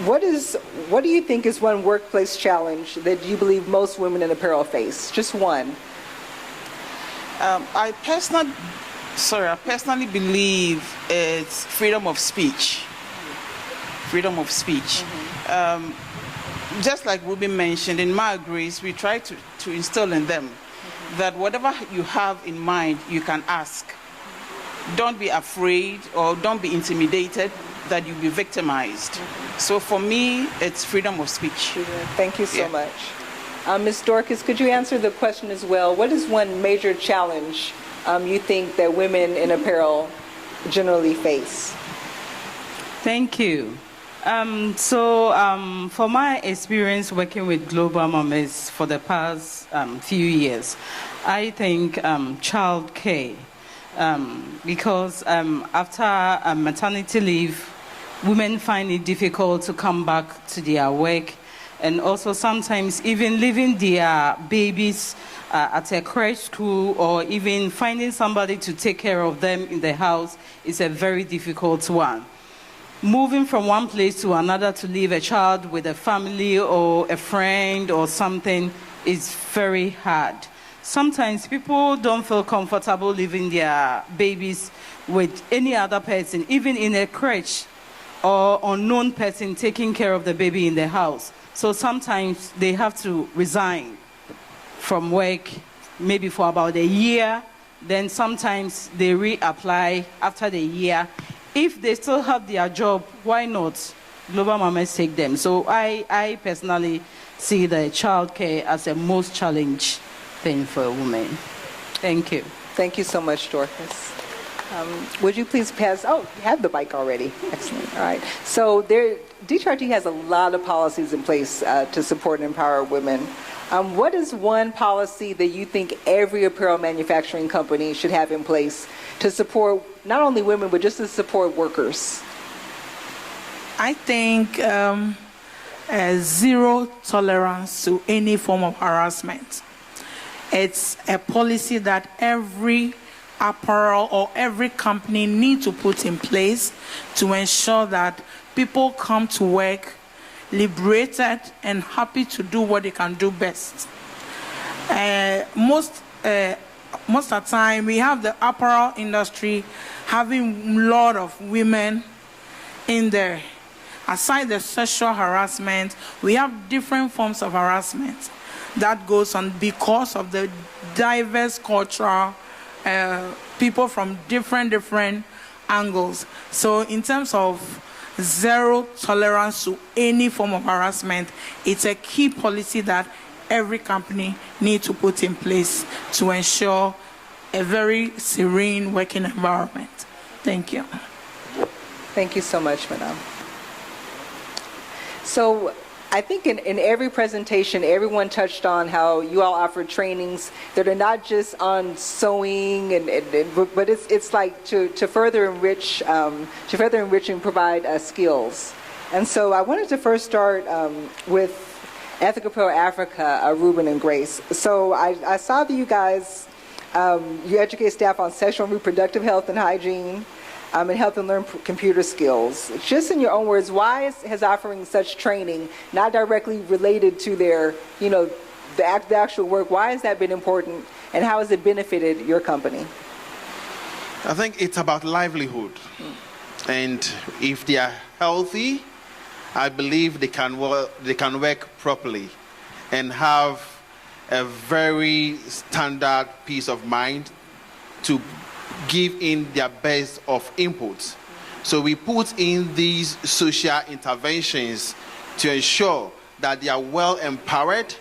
What do you think is one workplace challenge that you believe most women in apparel face? Just one. I personally believe it's freedom of speech. Freedom of speech. Just like Ruby mentioned, in my Grace, we try to instill in them that whatever you have in mind, you can ask. Don't be afraid or don't be intimidated that you'll be victimized. So for me, it's freedom of speech. Thank you so much. Ms. Dorcas, could you answer the question as well? What is one major challenge you think that women in apparel generally face? Thank you. For my experience working with Global Mamas for the past few years, I think child care, because after maternity leave, women find it difficult to come back to their work, and also sometimes even leaving their babies at a crèche school, or even finding somebody to take care of them in the house is a very difficult one. Moving from one place to another to leave a child with a family or a friend or something is very hard. Sometimes people don't feel comfortable leaving their babies with any other person, even in a crèche, or unknown person taking care of the baby in the house. So sometimes they have to resign from work, maybe for about a year. Then sometimes they reapply after the year. If they still have their job, why not? Global Mamas take them. So I personally see the childcare as the most challenging thing for a woman. Thank you. Thank you so much, Dorcas. Would you please pass? Oh, you have the mic already. Excellent. All right. So DTRT has a lot of policies in place to support and empower women. What is one policy that you think every apparel manufacturing company should have in place to support not only women, but just to support workers? I think zero tolerance to any form of harassment. It's a policy that every apparel or every company need to put in place to ensure that people come to work liberated and happy to do what they can do best. Most of the time, we have the apparel industry having a lot of women in there. Aside the sexual harassment, we have different forms of harassment that goes on because of the diverse cultural people from different angles. So in terms of zero tolerance to any form of harassment, it's a key policy that every company needs to put in place to ensure a very serene working environment. Thank you. Thank you so much, Madam. So I think in every presentation, everyone touched on how you all offer trainings that are not just on sewing, but it's like to further enrich and provide skills. And so I wanted to first start with Ethical Apparel Africa, Ruben and Grace. So I saw that you guys you educate staff on sexual and reproductive health and hygiene. And help them learn computer skills. Just in your own words, why has offering such training, not directly related to their, the actual work, why has that been important, and how has it benefited your company? I think it's about livelihood. And if they are healthy, I believe they can work properly and have a very standard peace of mind to give in their best of inputs. So we put in these social interventions to ensure that they are well empowered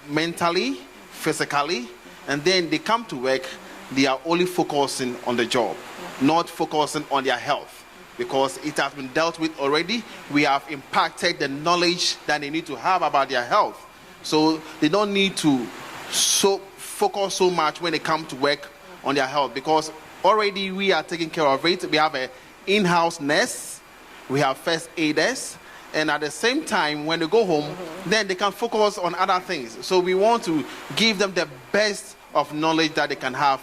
mentally, physically, and then they come to work, they are only focusing on the job, not focusing on their health, because it has been dealt with already. We have impacted the knowledge that they need to have about their health. So they don't need to focus so much when they come to work on their health, because already we are taking care of it. We have an in-house nurse, we have first aiders, and at the same time, when they go home, then they can focus on other things. So we want to give them the best of knowledge that they can have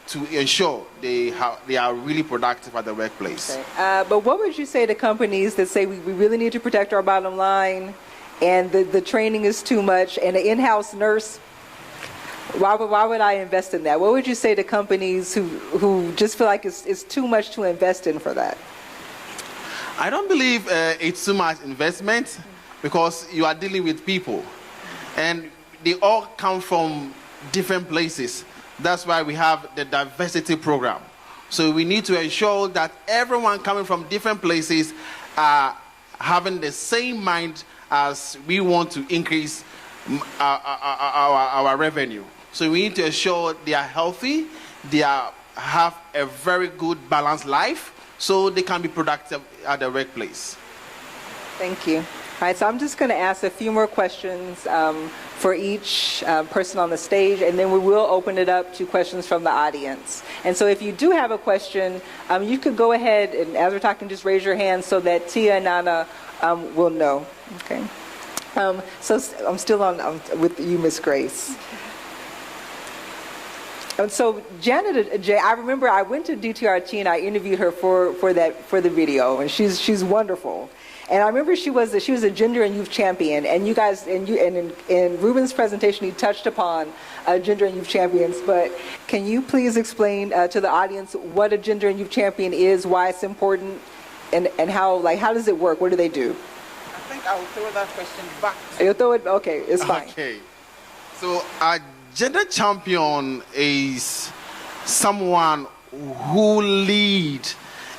to ensure they are really productive at the workplace. Okay. But what would you say to companies that say we really need to protect our bottom line, and the training is too much, and the in-house nurse, why would I invest in that? What would you say to companies who just feel like it's too much to invest in for that? I don't believe it's too much investment, because you are dealing with people and they all come from different places. That's why we have the diversity program. So we need to ensure that everyone coming from different places are having the same mind as we want to increase our revenue. So we need to ensure they are healthy, they have a very good balanced life, so they can be productive at the workplace. Thank you. All right, so I'm just going to ask a few more questions for each person on the stage, and then we will open it up to questions from the audience. And so if you do have a question, you could go ahead and, as we're talking, just raise your hand so that Tia and Nana will know. Okay. So I'm still on with you, Miss Grace. And so Janet J, I remember I went to DTRT and I interviewed her for the video, and she's wonderful. And I remember she was a gender and youth champion, and you guys and in Ruben's presentation he touched upon gender and youth champions. But can you please explain to the audience what a gender and youth champion is, why it's important, and how does it work? What do they do? I think I will throw that question back. You'll throw it. Okay, it's fine. Okay. So a gender champion is someone who lead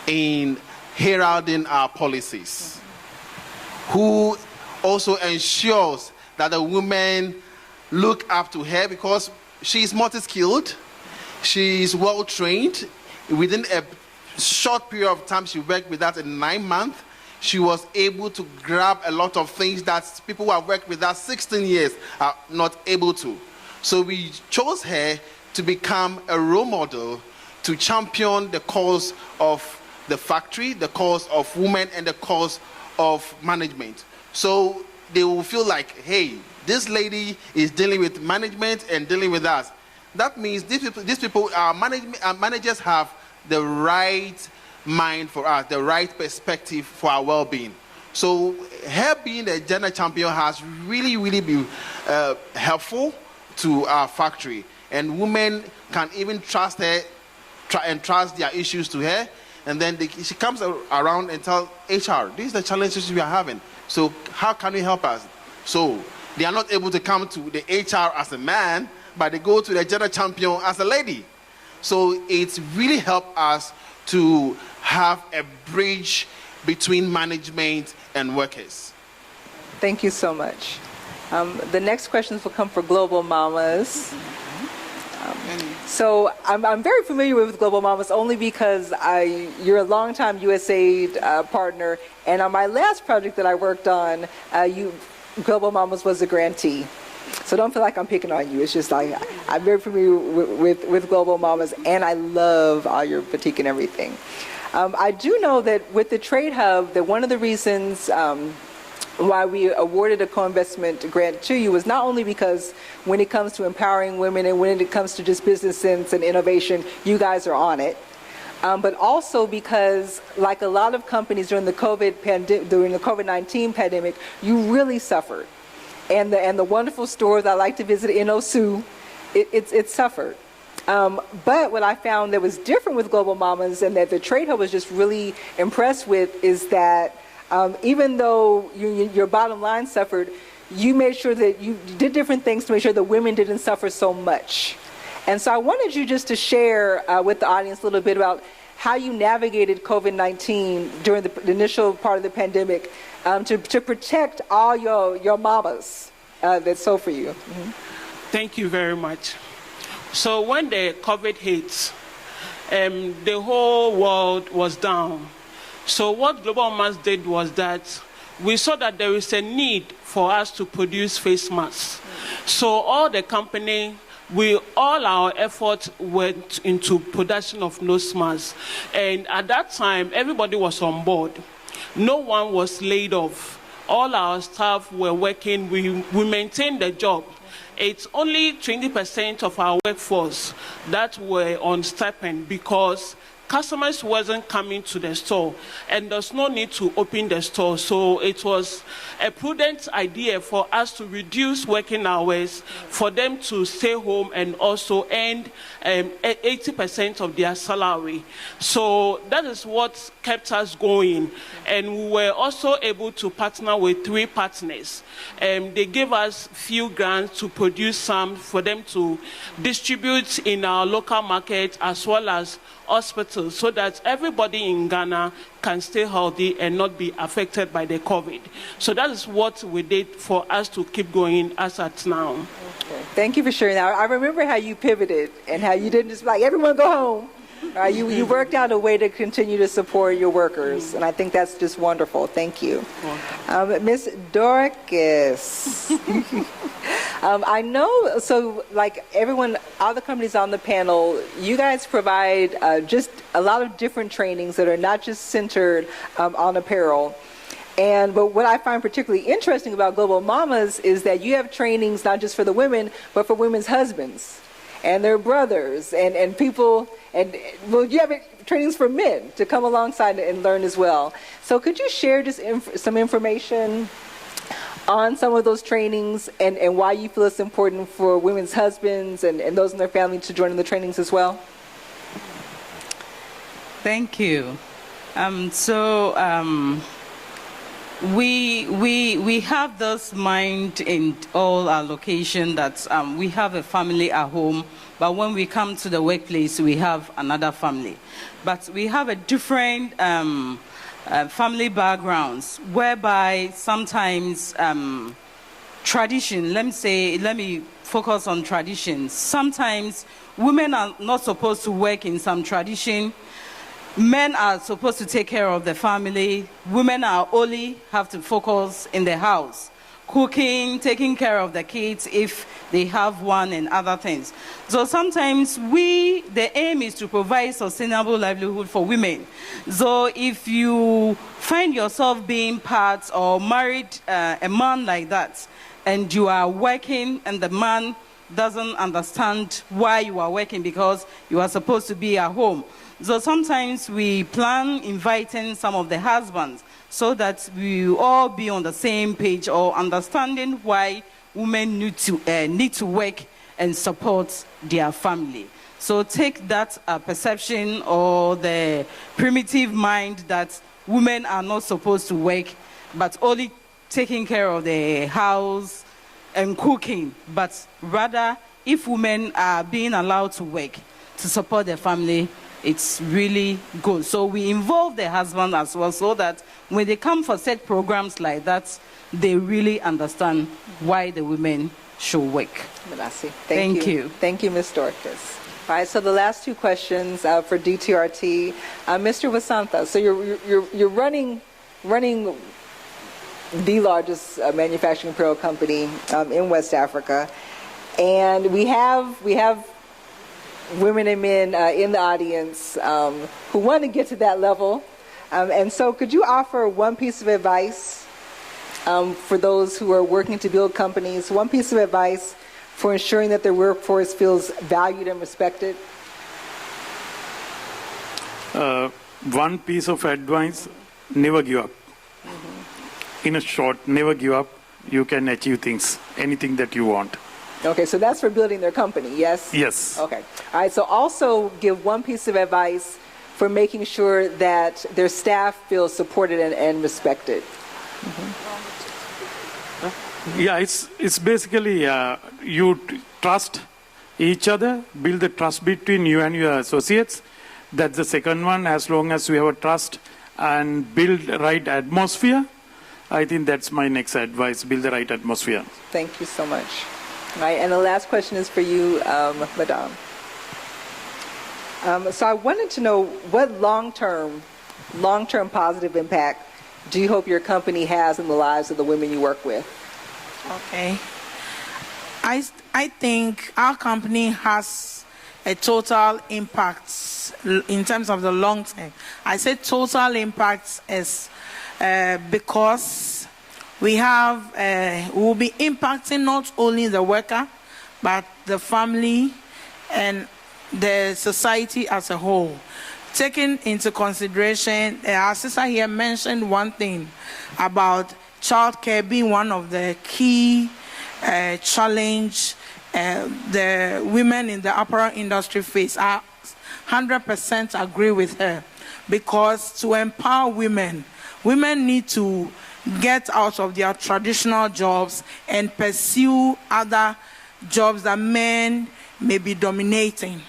in heralding our policies, who also ensures that the women look up to her, because she is multi-skilled, she is well-trained. Within a short period of time, she worked with us in 9 months. She was able to grab a lot of things that people who have worked with us 16 years are not able to. So we chose her to become a role model to champion the cause of the factory, the cause of women, and the cause of management. So they will feel like, hey, this lady is dealing with management and dealing with us. That means these people, our managers have the right mind for us, the right perspective for our well-being. So her being a gender champion has really been helpful to our factory, and women can even trust her and trust their issues to her, and then she comes around and tells HR, these are the challenges we are having, so how can you help us? So they are not able to come to the HR as a man, but they go to the gender champion as a lady. So it's really helped us to have a bridge between management and workers. Thank you so much. The next questions will come for Global Mamas. So I'm very familiar with Global Mamas only because you're a longtime USAID partner, and on my last project that I worked on, Global Mamas was a grantee. So don't feel like I'm picking on you. It's just like I'm very familiar with Global Mamas, and I love all your batik and everything. I do know that with the Trade Hub, that one of the reasons why we awarded a co-investment grant to you was not only because when it comes to empowering women and when it comes to just business sense and innovation, you guys are on it. But also because, like a lot of companies during the COVID-19 pandemic, you really suffered. And the wonderful stores I like to visit in Osu, it suffered. But what I found that was different with Global Mamas and that the Trade Hub was just really impressed with is that even though your bottom line suffered, you made sure that you did different things to make sure that women didn't suffer so much. And so I wanted you just to share with the audience a little bit about how you navigated COVID-19 during the initial part of the pandemic to protect all your mamas that sew for you. Mm-hmm. Thank you very much. So when the COVID hit, the whole world was down. So what Global Mamas did was that we saw that there is a need for us to produce face masks. So all the company, all our efforts went into production of nose masks. And at that time, everybody was on board. No one was laid off. All our staff were working. We maintained the job. It's only 20% of our workforce that were on stipend because customers wasn't coming to the store and there's no need to open the store. So it was a prudent idea for us to reduce working hours, for them to stay home and also earn 80% of their salary. So that is what kept us going. And we were also able to partner with 3 partners. They gave us few grants to produce some for them to distribute in our local market as well as hospitals so that everybody in Ghana can stay healthy and not be affected by the COVID. So that is what we did for us to keep going as at now. Okay. Thank you for sharing that. I remember how you pivoted and how you didn't just like, everyone go home. You worked out a way to continue to support your workers, and I think that's just wonderful. Thank you. Ms. Dorcas, I know, so like everyone, all the companies on the panel, you guys provide just a lot of different trainings that are not just centered on apparel. But what I find particularly interesting about Global Mamas is that you have trainings not just for the women, but for women's husbands and their brothers and people, and well, you have trainings for men to come alongside and learn as well. So could you share just some information on some of those trainings and why you feel it's important for women's husbands and those in their family to join in the trainings as well? Thank you. We have this mind in all our location that we have a family at home, but when we come to the workplace, we have another family. But we have a different family backgrounds, whereby sometimes tradition, let me focus on traditions. Sometimes women are not supposed to work in some tradition. Men are supposed to take care of the family. Women are only have to focus in the house, cooking, taking care of the kids if they have one and other things. So sometimes the aim is to provide sustainable livelihood for women. So if you find yourself being part or married a man like that, and you are working and the man doesn't understand why you are working because you are supposed to be at home. So sometimes we plan inviting some of the husbands so that we all be on the same page or understanding why women need to work and support their family. So take that perception or the primitive mind that women are not supposed to work, but only taking care of the house and cooking. But rather, if women are being allowed to work to support their family, it's really good. So we involve the husband as well so that when they come for set programs like that, they really understand why the women should work. Thank you. Thank you, Ms. Dorcas. All right, so the last 2 questions for DTRT. Mr. Wasantha, so you're running the largest manufacturing apparel company in West Africa, and we have women and men in the audience who want to get to that level. And so could you offer one piece of advice for those who are working to build companies, one piece of advice for ensuring that their workforce feels valued and respected? One piece of advice, never give up. In a short, never give up. You can achieve things, anything that you want. Okay, so that's for building their company, yes? Yes. Okay. All right, so also give one piece of advice for making sure that their staff feels supported and respected. Yeah, it's basically you trust each other, build the trust between you and your associates. That's the second one. As long as we have a trust and build right atmosphere, I think that's my next advice, build the right atmosphere. Thank you so much. All right, and the last question is for you, Madame. So I wanted to know what long-term positive impact do you hope your company has in the lives of the women you work with? Okay. I think our company has a total impact in terms of the long term. I say total impact is because we will be impacting not only the worker, but the family and the society as a whole. Taking into consideration, our sister here mentioned one thing about childcare being one of the key challenge the women in the apparel industry face. I 100% agree with her, because to empower women need to get out of their traditional jobs and pursue other jobs that men may be dominating.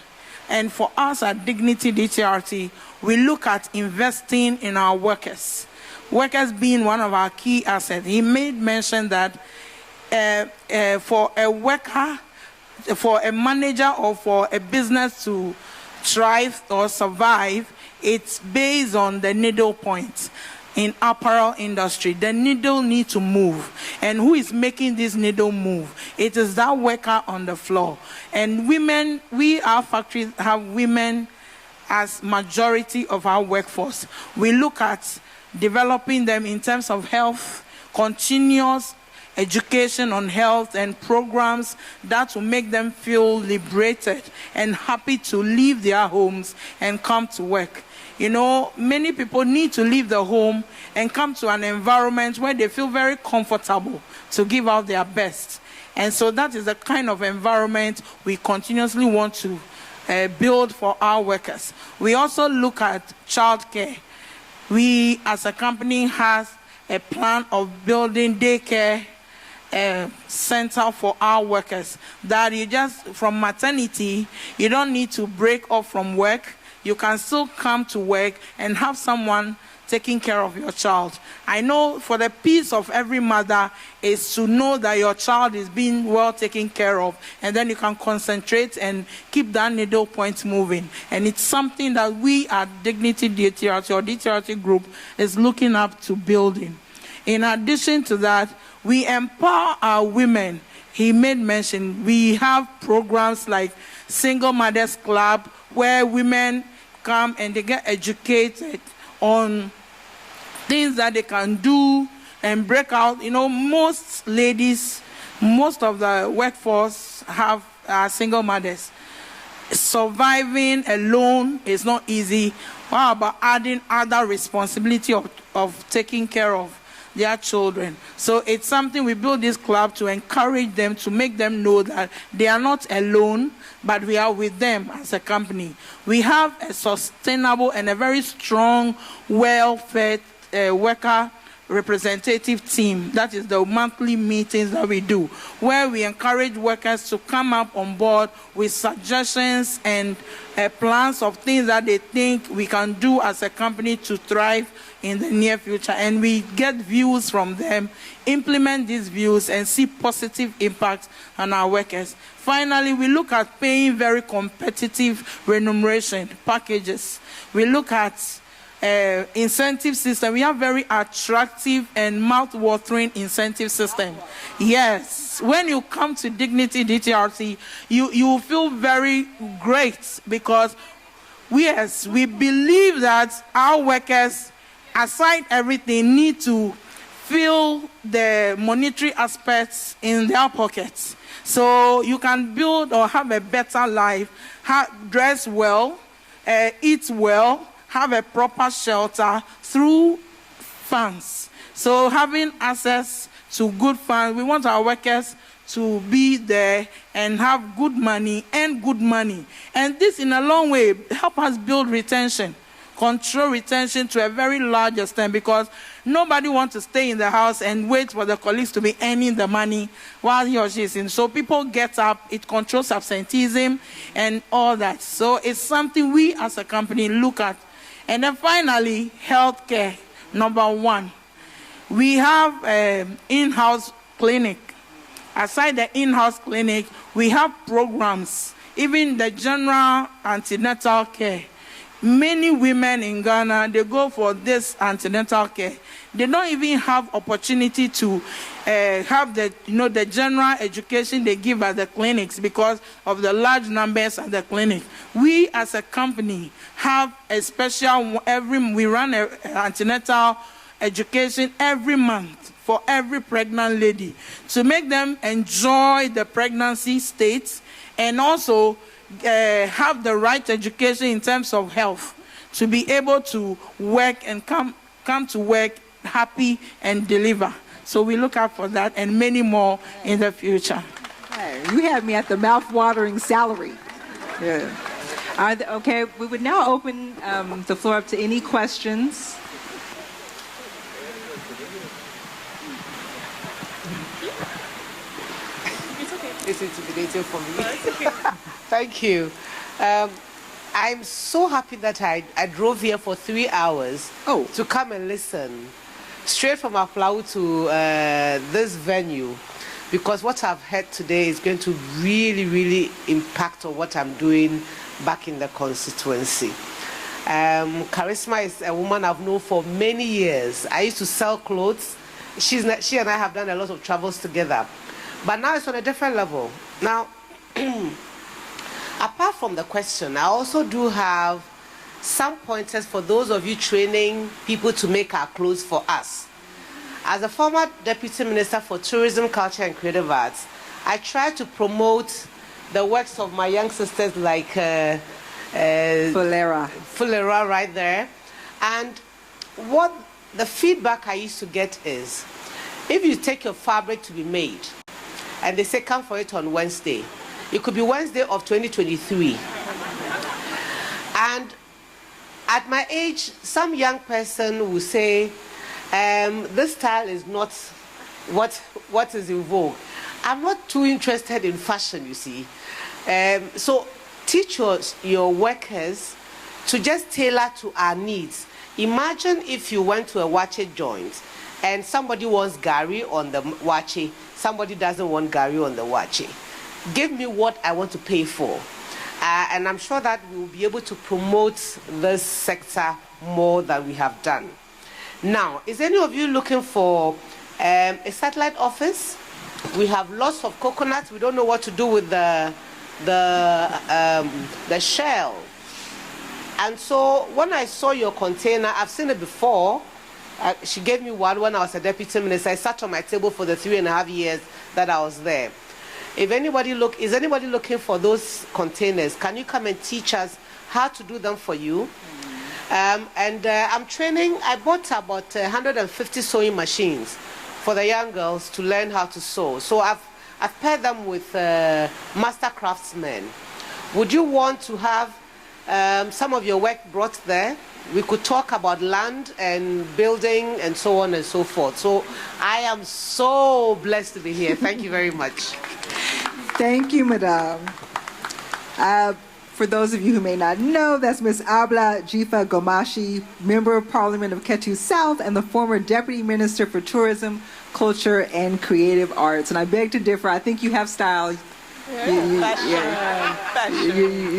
And for us at Dignity DTRT, we look at investing in our workers. Workers being one of our key assets. He made mention that for a worker, for a manager, or for a business to thrive or survive, it's based on the needle point. In apparel industry, the needle needs to move. And who is making this needle move? It is that worker on the floor. And women, our factories have women as majority of our workforce. We look at developing them in terms of health, continuous education on health, and programs that will make them feel liberated and happy to leave their homes and come to work. You know, many people need to leave the home and come to an environment where they feel very comfortable to give out their best. And so that is the kind of environment we continuously want to build for our workers. We also look at childcare. We, as a company, have a plan of building daycare center for our workers. That you just, from maternity, you don't need to break off from work. You can still come to work and have someone taking care of your child. I know for the peace of every mother is to know that your child is being well taken care of, and then you can concentrate and keep that needle point moving. And it's something that we at Dignity DTRT or DTRT Group is looking up to building. In addition to that, we empower our women. He made mention, we have programs like Single Mothers Club, where women come and they get educated on things that they can do and break out. You know, most ladies, most of the workforce are single mothers. Surviving alone is not easy. How about adding other responsibility of taking care of their children? So it's something we build this club to encourage them, to make them know that they are not alone, but we are with them as a company. We have a sustainable and a very strong, well-fed worker representative team. That is the monthly meetings that we do, where we encourage workers to come up on board with suggestions and plans of things that they think we can do as a company to thrive in the near future. And we get views from them, implement these views, and see positive impact on our workers. Finally, we look at paying very competitive remuneration packages. We look at incentive system. We have very attractive and mouth-watering incentive system. Yes, when you come to Dignity DTRT, you feel very great, because we believe that our workers, aside everything, need to feel the monetary aspects in their pockets. So you can build or have a better life, dress well, eat well, have a proper shelter through funds. So having access to good funds, we want our workers to be there and have good money, earn good money. And this, in a long way, help us build retention, control retention to a very large extent, because nobody wants to stay in the house and wait for the colleagues to be earning the money while he or she is in. So people get up, it controls absenteeism and all that. So it's something we as a company look at. And then finally, healthcare, number one. We have an in-house clinic. Aside the in-house clinic, we have programs, even the general antenatal care. Many women in Ghana, they go for this antenatal care. They don't even have opportunity to have the general education they give at the clinics because of the large numbers at the clinic. We as a company have a special, we run an antenatal education every month for every pregnant lady to make them enjoy the pregnancy state and also have the right education in terms of health to be able to work and come to work happy and deliver. So we look out for that and many more in the future. You had me at the mouth-watering salary. Yeah. Okay, we would now open the floor up to any questions. It's intimidating for me. Thank you. I'm so happy that I drove here for 3 hours to come and listen straight from Apparel to this venue, because what I've heard today is going to really, really impact on what I'm doing back in the constituency. Charisma is a woman I've known for many years. I used to sell clothes. She and I have done a lot of travels together. But now it's on a different level. Now, apart from the question, I also do have some pointers for those of you training people to make our clothes for us. As a former Deputy Minister for Tourism, Culture and Creative Arts, I try to promote the works of my young sisters like Fulera right there. And what the feedback I used to get is, if you take your fabric to be made, and they say come for it on Wednesday, it could be Wednesday of 2023. And at my age, some young person will say, this style is not what is in vogue. I'm not too interested in fashion, you see. So teach your workers to just tailor to our needs. Imagine if you went to a wache joint and somebody wants gari on the wache, somebody doesn't want gari on the wache. Give me what I want to pay for. And I'm sure that we'll be able to promote this sector more than we have done. Now, is any of you looking for a satellite office? We have lots of coconuts. We don't know what to do with the shell. And so when I saw your container, I've seen it before. She gave me one when I was a deputy minister. I sat on my table for the 3.5 years that I was there. If anybody is anybody looking for those containers, can you come and teach us how to do them for you? I'm training. I bought about 150 sewing machines for the young girls to learn how to sew. So I've paired them with master craftsmen. Would you want to have some of your work brought there? We could talk about land and building and so on and so forth. So I am so blessed to be here. Thank you very much. Thank you, Madame. For those of you who may not know, that's Ms. Abla Jifa Gomashi, Member of Parliament of Ketu South and the former Deputy Minister for Tourism, Culture, and Creative Arts. And I beg to differ. I think you have style. You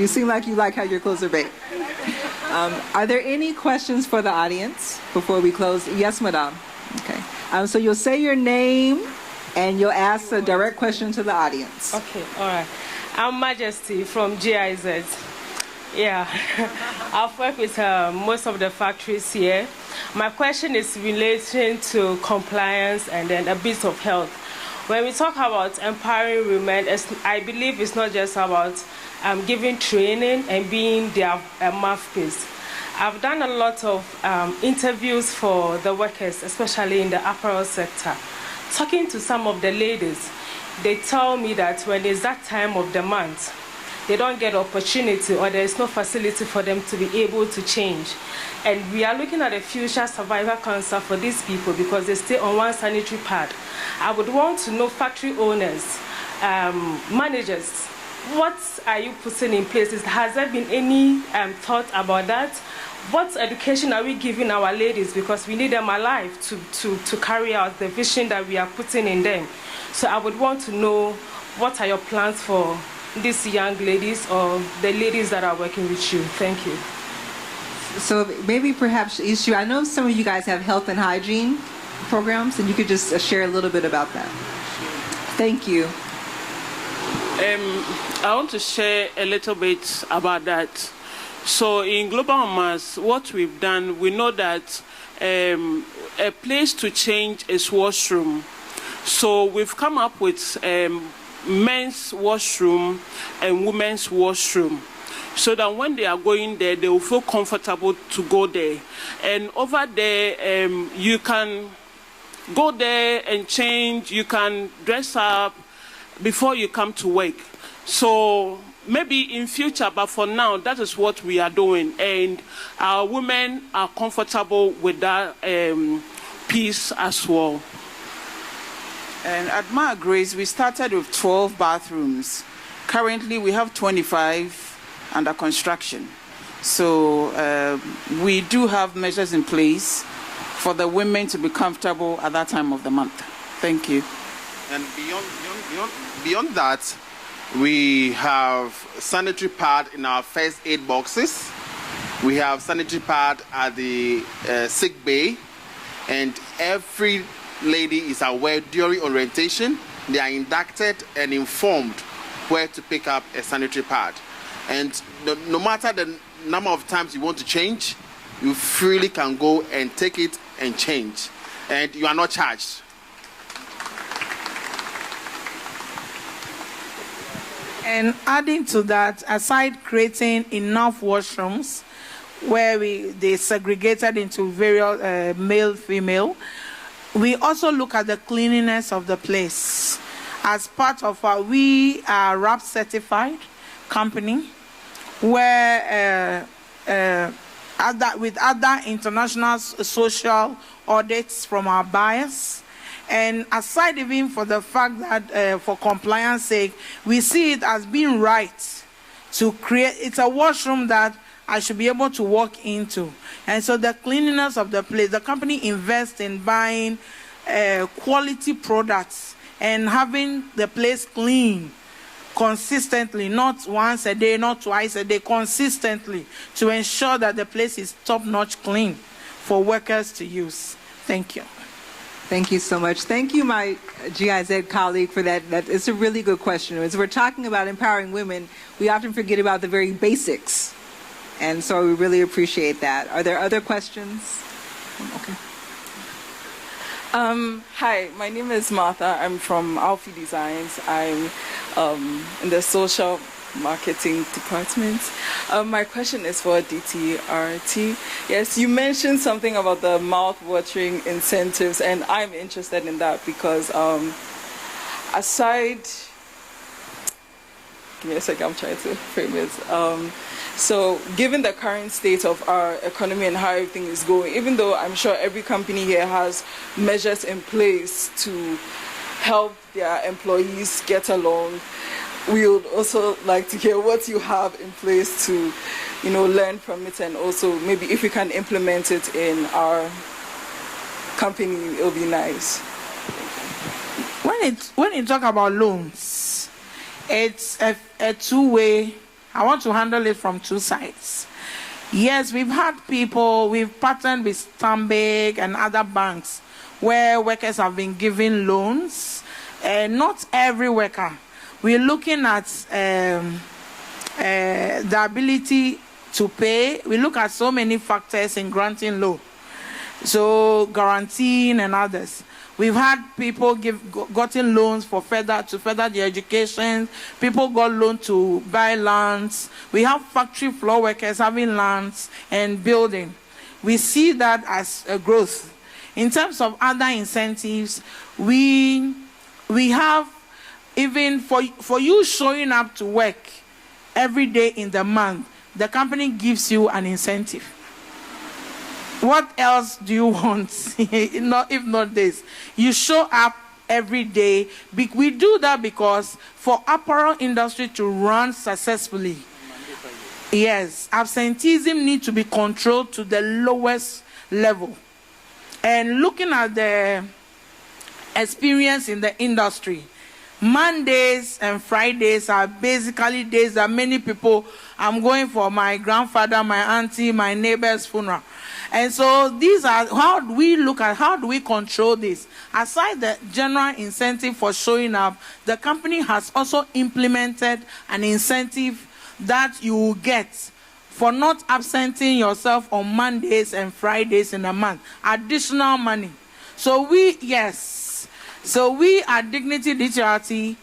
seem like you like how your clothes are made. Are there any questions for the audience before we close? Yes, Madame. Okay. So you'll say your name and you'll ask a direct question to the audience. Okay, all right. I'm Majesty from GIZ. Yeah, I've worked with most of the factories here. My question is relating to compliance and then a bit of health. When we talk about empowering women, I believe it's not just about giving training and being their mouthpiece. I've done a lot of interviews for the workers, especially in the apparel sector, talking to some of the ladies. they tell me that when it's that time of the month, they don't get opportunity or there's no facility for them to be able to change. And we are looking at a future survival concept for these people because they stay on one sanitary pad. I would want to know, factory owners, managers, what are you putting in place? Has there been any thought about that? What education are we giving our ladies? Because we need them alive to carry out the vision that we are putting in them. So I would want to know, what are your plans for these young ladies or the ladies that are working with you? Thank you. So maybe perhaps issue, I know some of you guys have health and hygiene programs, and you could just share a little bit about that. Thank you. I want to share a little bit about that. So in Global Mamas, what we've done, we know that a place to change is washroom. So we've come up with men's washroom and women's washroom, so that when they are going there, they will feel comfortable to go there. And over there, you can go there and change, you can dress up before you come to work. So maybe in future, but for now, that is what we are doing. And our women are comfortable with that piece as well. And at Ma Grace, we started with 12 bathrooms. Currently, we have 25 under construction. So we do have measures in place for the women to be comfortable at that time of the month. Thank you. And beyond that, we have sanitary pad in our first aid boxes. We have sanitary pad at the sick bay, and every lady is aware during orientation. They are inducted and informed where to pick up a sanitary pad. And no matter the number of times you want to change, you freely can go and take it and change. And you are not charged. And adding to that, aside creating enough washrooms where they segregated into various male, female, we also look at the cleanliness of the place. As part of we are RAP certified company, where with other international social audits from our buyers. And aside even for the fact that for compliance sake, we see it as being right to create, it's a washroom that I should be able to walk into. And so the cleanliness of the place, the company invests in buying quality products and having the place clean consistently, not once a day, not twice a day, consistently, to ensure that the place is top-notch clean for workers to use. Thank you. Thank you so much. Thank you, my GIZ colleague, for that. It's a really good question. As we're talking about empowering women, we often forget about the very basics. And so we really appreciate that. Are there other questions? Okay. Hi, my name is Martha. I'm from Alfie Designs. I'm in the social marketing department. My question is for DTRT. Yes, you mentioned something about the mouth-watering incentives, and I'm interested in that because aside, give me a second, I'm trying to frame it. So given the current state of our economy and how everything is going, even though I'm sure every company here has measures in place to help their employees get along, we would also like to hear what you have in place to, learn from it, and also maybe if we can implement it in our company, it'll be nice. When you talk about loans, it's a two-way. I want to handle it from two sides. Yes, we've partnered with Stanbic and other banks where workers have been given loans. Not every worker. We're looking at the ability to pay. We look at so many factors in granting loan. So guaranteeing and others. We've had people gotten loans to further their education. People got loans to buy lands. We have factory floor workers having lands and building. We see that as a growth. In terms of other incentives, we have Even for you showing up to work every day in the month, the company gives you an incentive. What else do you want? If not this, you show up every day. We do that because for apparel industry to run successfully, yes, absenteeism needs to be controlled to the lowest level. And looking at the experience in the industry, Mondays and Fridays are basically days that many people, I'm going for my grandfather, my auntie, my neighbor's funeral. And so these are, how do we control this? Aside the general incentive for showing up, the company has also implemented an incentive that you will get for not absenting yourself on Mondays and Fridays in a month. Additional money. So we at Dignity DTRT,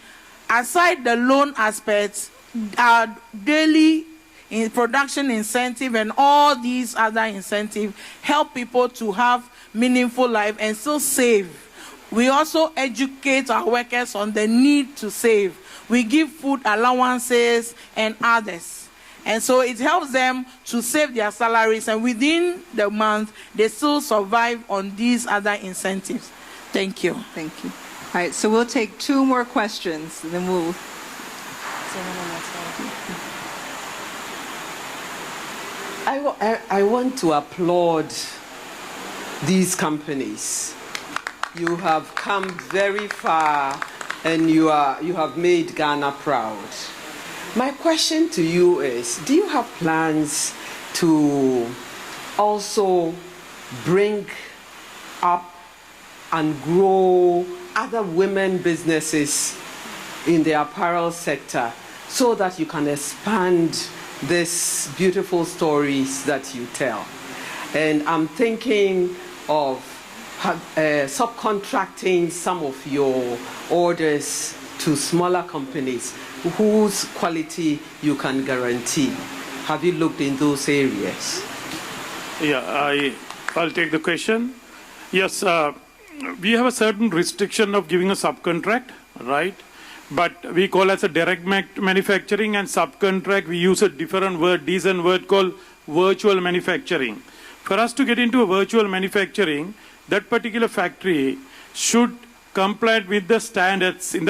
aside the loan aspects, our daily in production incentive and all these other incentives help people to have meaningful life and still save. We also educate our workers on the need to save. We give food allowances and others. And so it helps them to save their salaries, and within the month, they still survive on these other incentives. Thank you. Thank you. All right, so we'll take 2 more questions, and then we'll... I want to applaud these companies. You have come very far, and you have made Ghana proud. My question to you is, do you have plans to also bring up and grow other women businesses in the apparel sector so that you can expand these beautiful stories that you tell? And I'm thinking of subcontracting some of your orders to smaller companies whose quality you can guarantee. Have you looked in those areas? Yeah, I'll take the question. Yes, we have a certain restriction of giving a subcontract, right? But we call as a direct manufacturing, and subcontract, we use a different word, decent word called virtual manufacturing. For us to get into a virtual manufacturing, that particular factory should comply with the standards in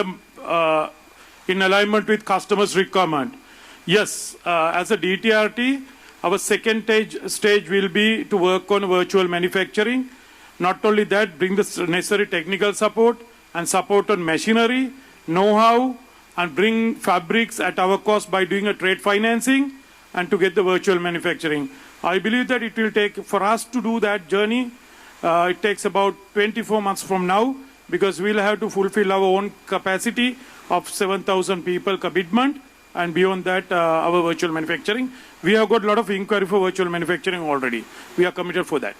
alignment with customers' requirement. Yes, as a DTRT, our second stage will be to work on virtual manufacturing. Not only that, bring the necessary technical support and support on machinery, know-how, and bring fabrics at our cost by doing a trade financing and to get the virtual manufacturing. I believe that it will take, for us to do that journey, it takes about 24 months from now, because we'll have to fulfill our own capacity of 7,000 people commitment, and beyond that, our virtual manufacturing. We have got a lot of inquiry for virtual manufacturing already. We are committed for that.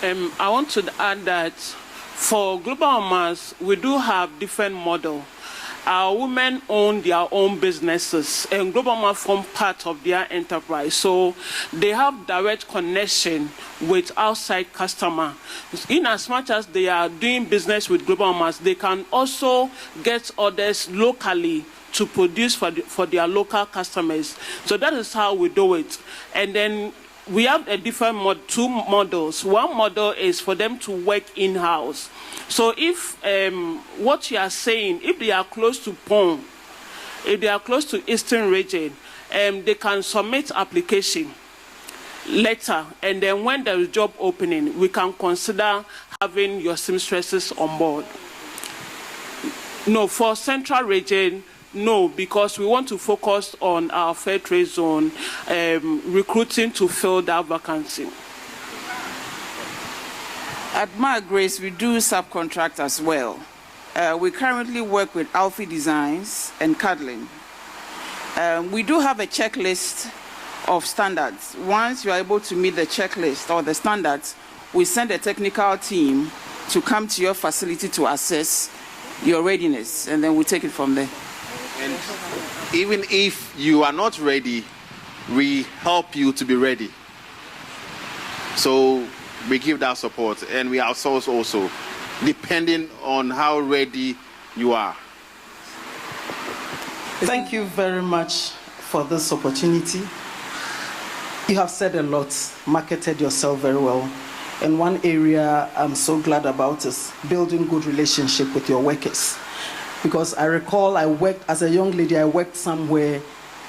I want to add that for Global Mass, we do have different models. Our women own their own businesses, and Global Mass form part of their enterprise. So they have direct connection with outside customer. In as much as they are doing business with Global Mass, they can also get orders locally to produce for their local customers. So that is how we do it. And then we have a different two models. One model is for them to work in-house. So if what you are saying, if they are close to PON, if they are close to Eastern region, they can submit application letter, and then when there is job opening, we can consider having your seamstresses on board. No, for Central region, no, because we want to focus on our fair trade zone, recruiting to fill that vacancy. At Grace, we do subcontract as well. We currently work with Alfie Designs and Cuddling. We do have a checklist of standards. Once you are able to meet the checklist or the standards, we send a technical team to come to your facility to assess your readiness, and then we take it from there. And even if you are not ready, we help you to be ready. So we give that support, and we outsource also. depending on how ready you are. Thank you very much for this opportunity. You have said a lot, marketed yourself very well. And one area I'm so glad about is building good relationship with your workers. Because I recall I worked, as a young lady, I worked somewhere,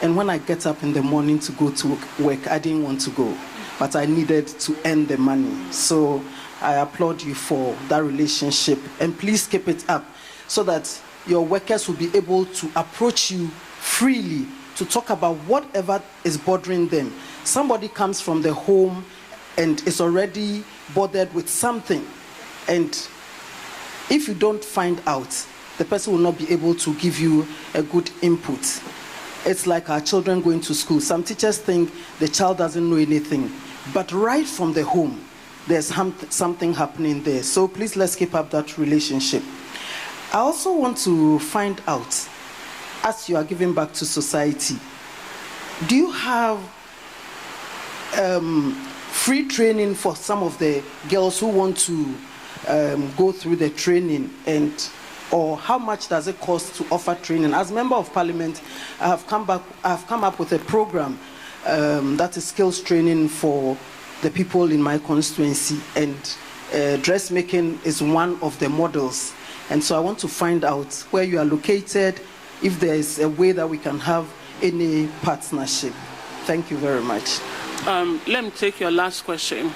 and when I get up in the morning to go to work, I didn't want to go, but I needed to earn the money. So I applaud you for that relationship, and please keep it up so that your workers will be able to approach you freely to talk about whatever is bothering them. Somebody comes from the home and is already bothered with something, and if you don't find out, the person will not be able to give you a good input. It's like our children going to school. Some teachers think the child doesn't know anything, but right from the home, there's something happening there. So please, let's keep up that relationship. I also want to find out, as you are giving back to society, do you have free training for some of the girls who want to go through the training, or how much does it cost to offer training? As Member of Parliament, I have come up with a program that is skills training for the people in my constituency, and dressmaking is one of the models. And so I want to find out where you are located, if there is a way that we can have any partnership. Thank you very much. Let me take your last question.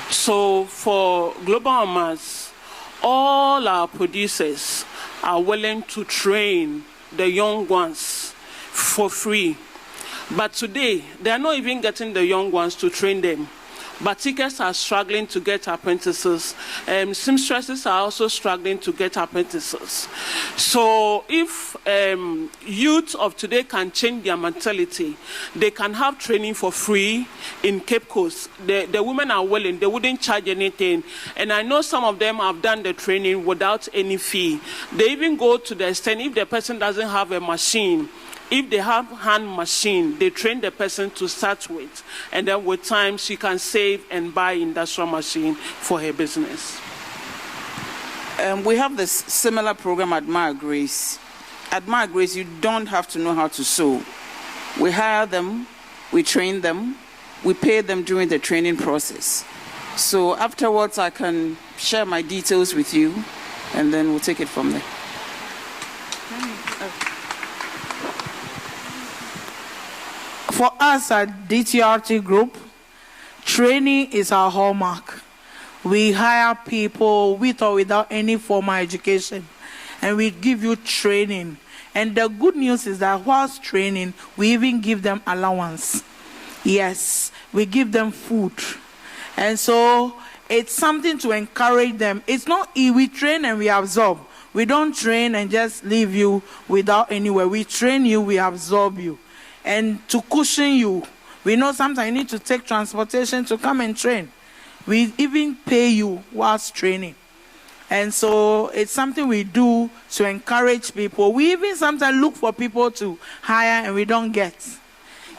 So for Global Mamas, all our producers are willing to train the young ones for free. But today, they are not even getting the young ones to train them. Batikers are struggling to get apprentices. Seamstresses are also struggling to get apprentices. So if youth of today can change their mentality, they can have training for free in Cape Coast. The women are willing. They wouldn't charge anything. And I know some of them have done the training without any fee. They even go to the extent, if the person doesn't have a machine, if they have hand machine, they train the person to start with, and then with time she can save and buy industrial machine for her business. We have this similar program at Maya Grace. At Maya Grace, you don't have to know how to sew. We hire them, we train them, we pay them during the training process. So afterwards, I can share my details with you, and then we'll take it from there. For us at DTRT Group, training is our hallmark. We hire people with or without any formal education, and we give you training. And the good news is that whilst training, we even give them allowance. Yes, we give them food. And so it's something to encourage them. It's not we train and we absorb. We don't train and just leave you without anywhere. We train you, we absorb you. And to cushion you, we know sometimes you need to take transportation to come and train. We even pay you whilst training. And so it's something we do to encourage people. We even sometimes look for people to hire and we don't get.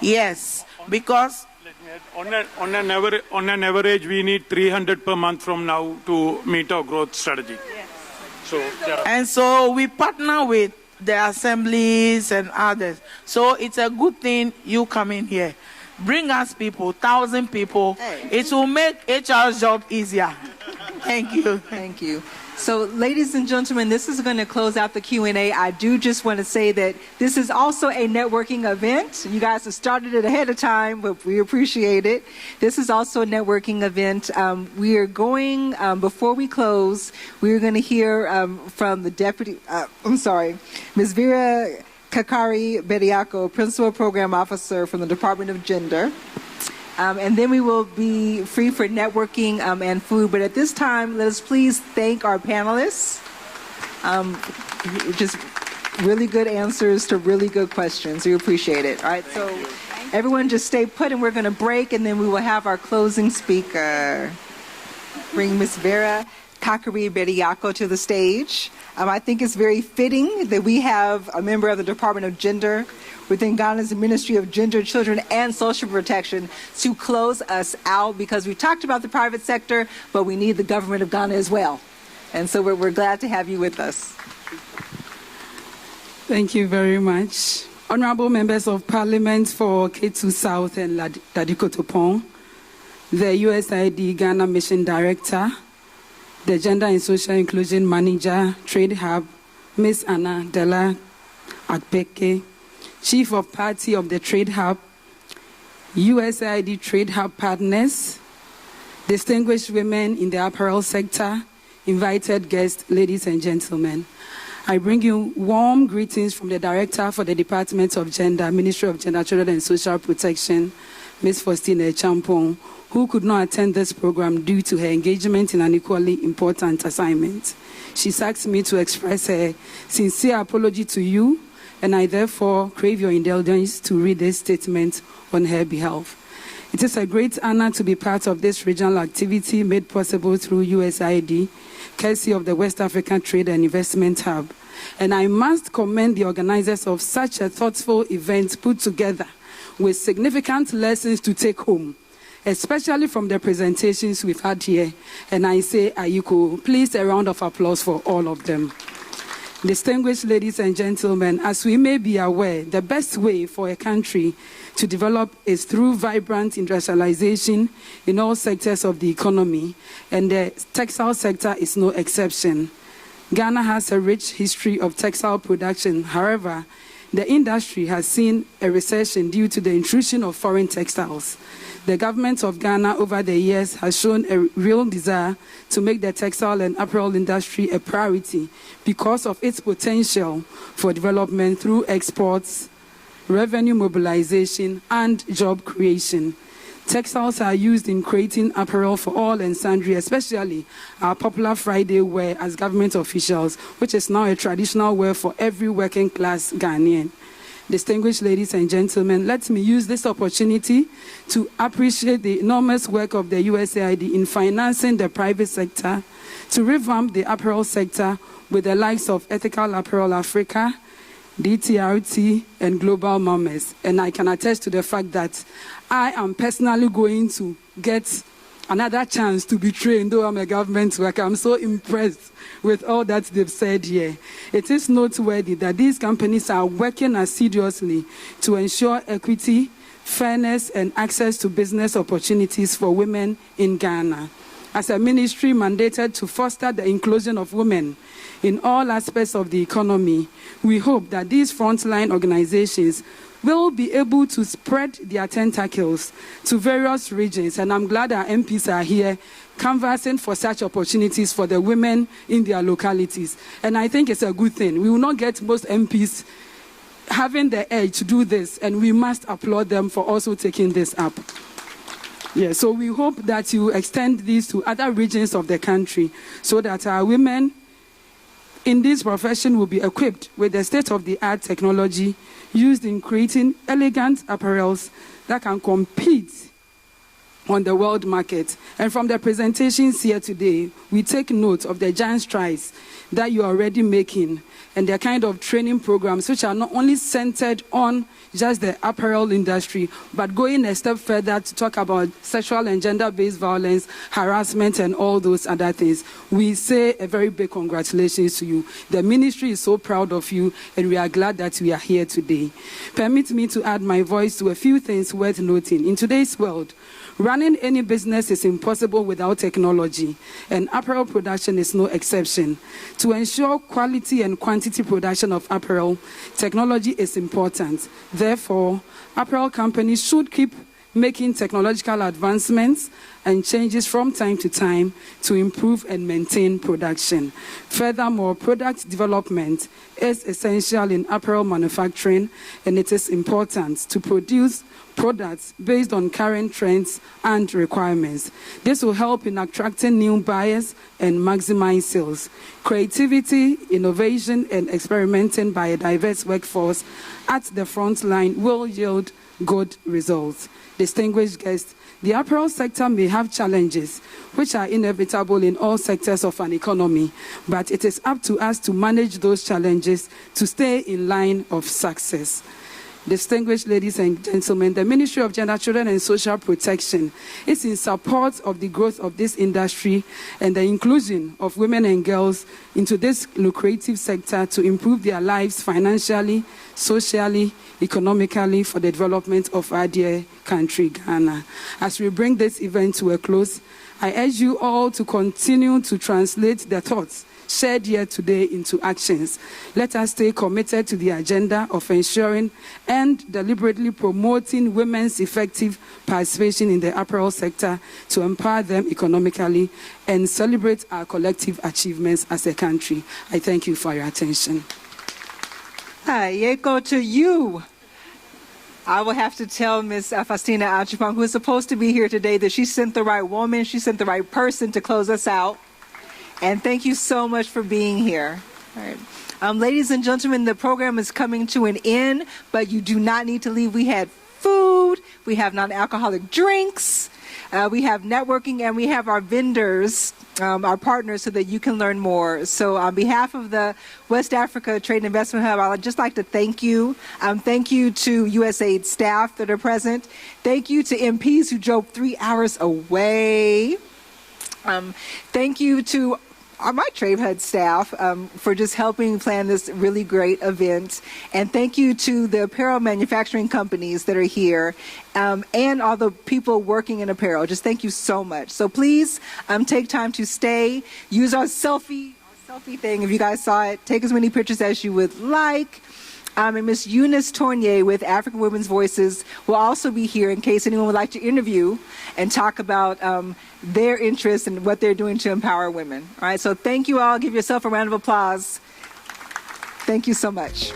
Yes, because on an average, we need 300 per month from now to meet our growth strategy. Yes. So, yeah. And so we partner with the assemblies and others. So it's a good thing you come in here. Bring us people, 1,000 people. Hey. It will make HR's job easier. Thank you. Thank you. So, ladies and gentlemen, this is going to close out the Q&A. I do just want to say that this is also a networking event. You guys have started it ahead of time, but we appreciate it. This is also a networking event. We are going, before we close, we're going to hear from the deputy, Ms. Vera Kakari Bediako, Principal Program Officer from the Department of Gender. And then we will be free for networking and food. But at this time, let us please thank our panelists. Just really good answers to really good questions. We appreciate it. All right, so everyone just stay put, and we're going to break, and then we will have our closing speaker. Bring Ms. Vera Kakari Bediako to the stage. I think it's very fitting that we have a member of the Department of Gender within Ghana's Ministry of Gender, Children, and Social Protection to close us out, because we talked about the private sector, but we need the government of Ghana as well. And so we're glad to have you with us. Thank you very much. Honorable members of Parliament for K2 South and Ladikotopon, the USAID Ghana Mission Director, the Gender and Social Inclusion Manager, Trade Hub, Ms. Anna Della Akpeke, Chief of Party of the Trade Hub, USAID Trade Hub partners, distinguished women in the apparel sector, invited guests, ladies and gentlemen. I bring you warm greetings from the Director for the Department of Gender, Ministry of Gender, Children and Social Protection, Ms. Faustina Champong, who could not attend this program due to her engagement in an equally important assignment. She's asked me to express her sincere apology to you, and I therefore crave your indulgence to read this statement on her behalf. It is a great honor to be part of this regional activity made possible through USAID, courtesy of the West African Trade and Investment Hub. And I must commend the organizers of such a thoughtful event put together with significant lessons to take home, especially from the presentations we've had here. And I say, Ayiko, please a round of applause for all of them. Distinguished ladies and gentlemen, as we may be aware, the best way for a country to develop is through vibrant industrialization in all sectors of the economy, and the textile sector is no exception. Ghana has a rich history of textile production. However, the industry has seen a recession due to the intrusion of foreign textiles. The government of Ghana over the years has shown a real desire to make the textile and apparel industry a priority because of its potential for development through exports, revenue mobilization, and job creation. Textiles are used in creating apparel for all and sundry, especially our popular Friday wear as government officials, which is now a traditional wear for every working class Ghanaian. Distinguished ladies and gentlemen, let me use this opportunity to appreciate the enormous work of the USAID in financing the private sector to revamp the apparel sector with the likes of Ethical Apparel Africa, DTRT, and Global Mamas. And I can attest to the fact that I am personally going to get another chance to be trained, though I'm a government worker. I'm so impressed with all that they've said here. It is noteworthy that these companies are working assiduously to ensure equity, fairness, and access to business opportunities for women in Ghana. As a ministry mandated to foster the inclusion of women in all aspects of the economy, we hope that these frontline organizations will be able to spread their tentacles to various regions. And I'm glad our MPs are here canvassing for such opportunities for the women in their localities. And I think it's a good thing. We will not get most MPs having the edge to do this, and we must applaud them for also taking this up. Yeah, so we hope that you extend this to other regions of the country so that our women in this profession will be equipped with the state-of-the-art technology used in creating elegant apparels that can compete on the world market. And from the presentations here today, we take note of the giant strides that you are already making and the kind of training programs which are not only centered on just the apparel industry, but going a step further to talk about sexual and gender-based violence, harassment, and all those other things. We say a very big congratulations to you. The ministry is so proud of you, and we are glad that we are here today. Permit me to add my voice to a few things worth noting. In today's world, running any business is impossible without technology, and apparel production is no exception. To ensure quality and quantity production of apparel, technology is important. Therefore, apparel companies should keep making technological advancements and changes from time to time to improve and maintain production. Furthermore, product development is essential in apparel manufacturing, and it is important to produce products based on current trends and requirements. This will help in attracting new buyers and maximize sales. Creativity, innovation, and experimenting by a diverse workforce at the front line will yield good results. Distinguished guests, the apparel sector may have challenges which are inevitable in all sectors of an economy, but it is up to us to manage those challenges to stay in line of success. Distinguished ladies and gentlemen, the Ministry of Gender, Children and Social Protection is in support of the growth of this industry and the inclusion of women and girls into this lucrative sector to improve their lives financially, socially, economically for the development of our dear country, Ghana. As we bring this event to a close, I urge you all to continue to translate the thoughts shared here today into actions. Let us stay committed to the agenda of ensuring and deliberately promoting women's effective participation in the apparel sector to empower them economically and celebrate our collective achievements as a country. I thank you for your attention. Yeko to you. I will have to tell Ms. Faustina Achipong, who is supposed to be here today, that she sent the right woman, she sent the right person to close us out. And thank you so much for being here. All right. Ladies and gentlemen, the program is coming to an end, but you do not need to leave. We had food, we have non-alcoholic drinks, we have networking, and we have our vendors, our partners, so that you can learn more. So on behalf of the West Africa Trade and Investment Hub, I would just like to thank you. Thank you to USAID staff that are present. Thank you to MPs who drove 3 hours away. Thank you to my Trade Hub staff for just helping plan this really great event. And thank you to the apparel manufacturing companies that are here and all the people working in apparel. Just thank you so much. So please take time to stay. Use our selfie thing. If you guys saw it, take as many pictures as you would like. And Ms. Eunice Tournier with African Women's Voices will also be here in case anyone would like to interview and talk about their interests and what they're doing to empower women. All right, so thank you all. Give yourself a round of applause. Thank you so much.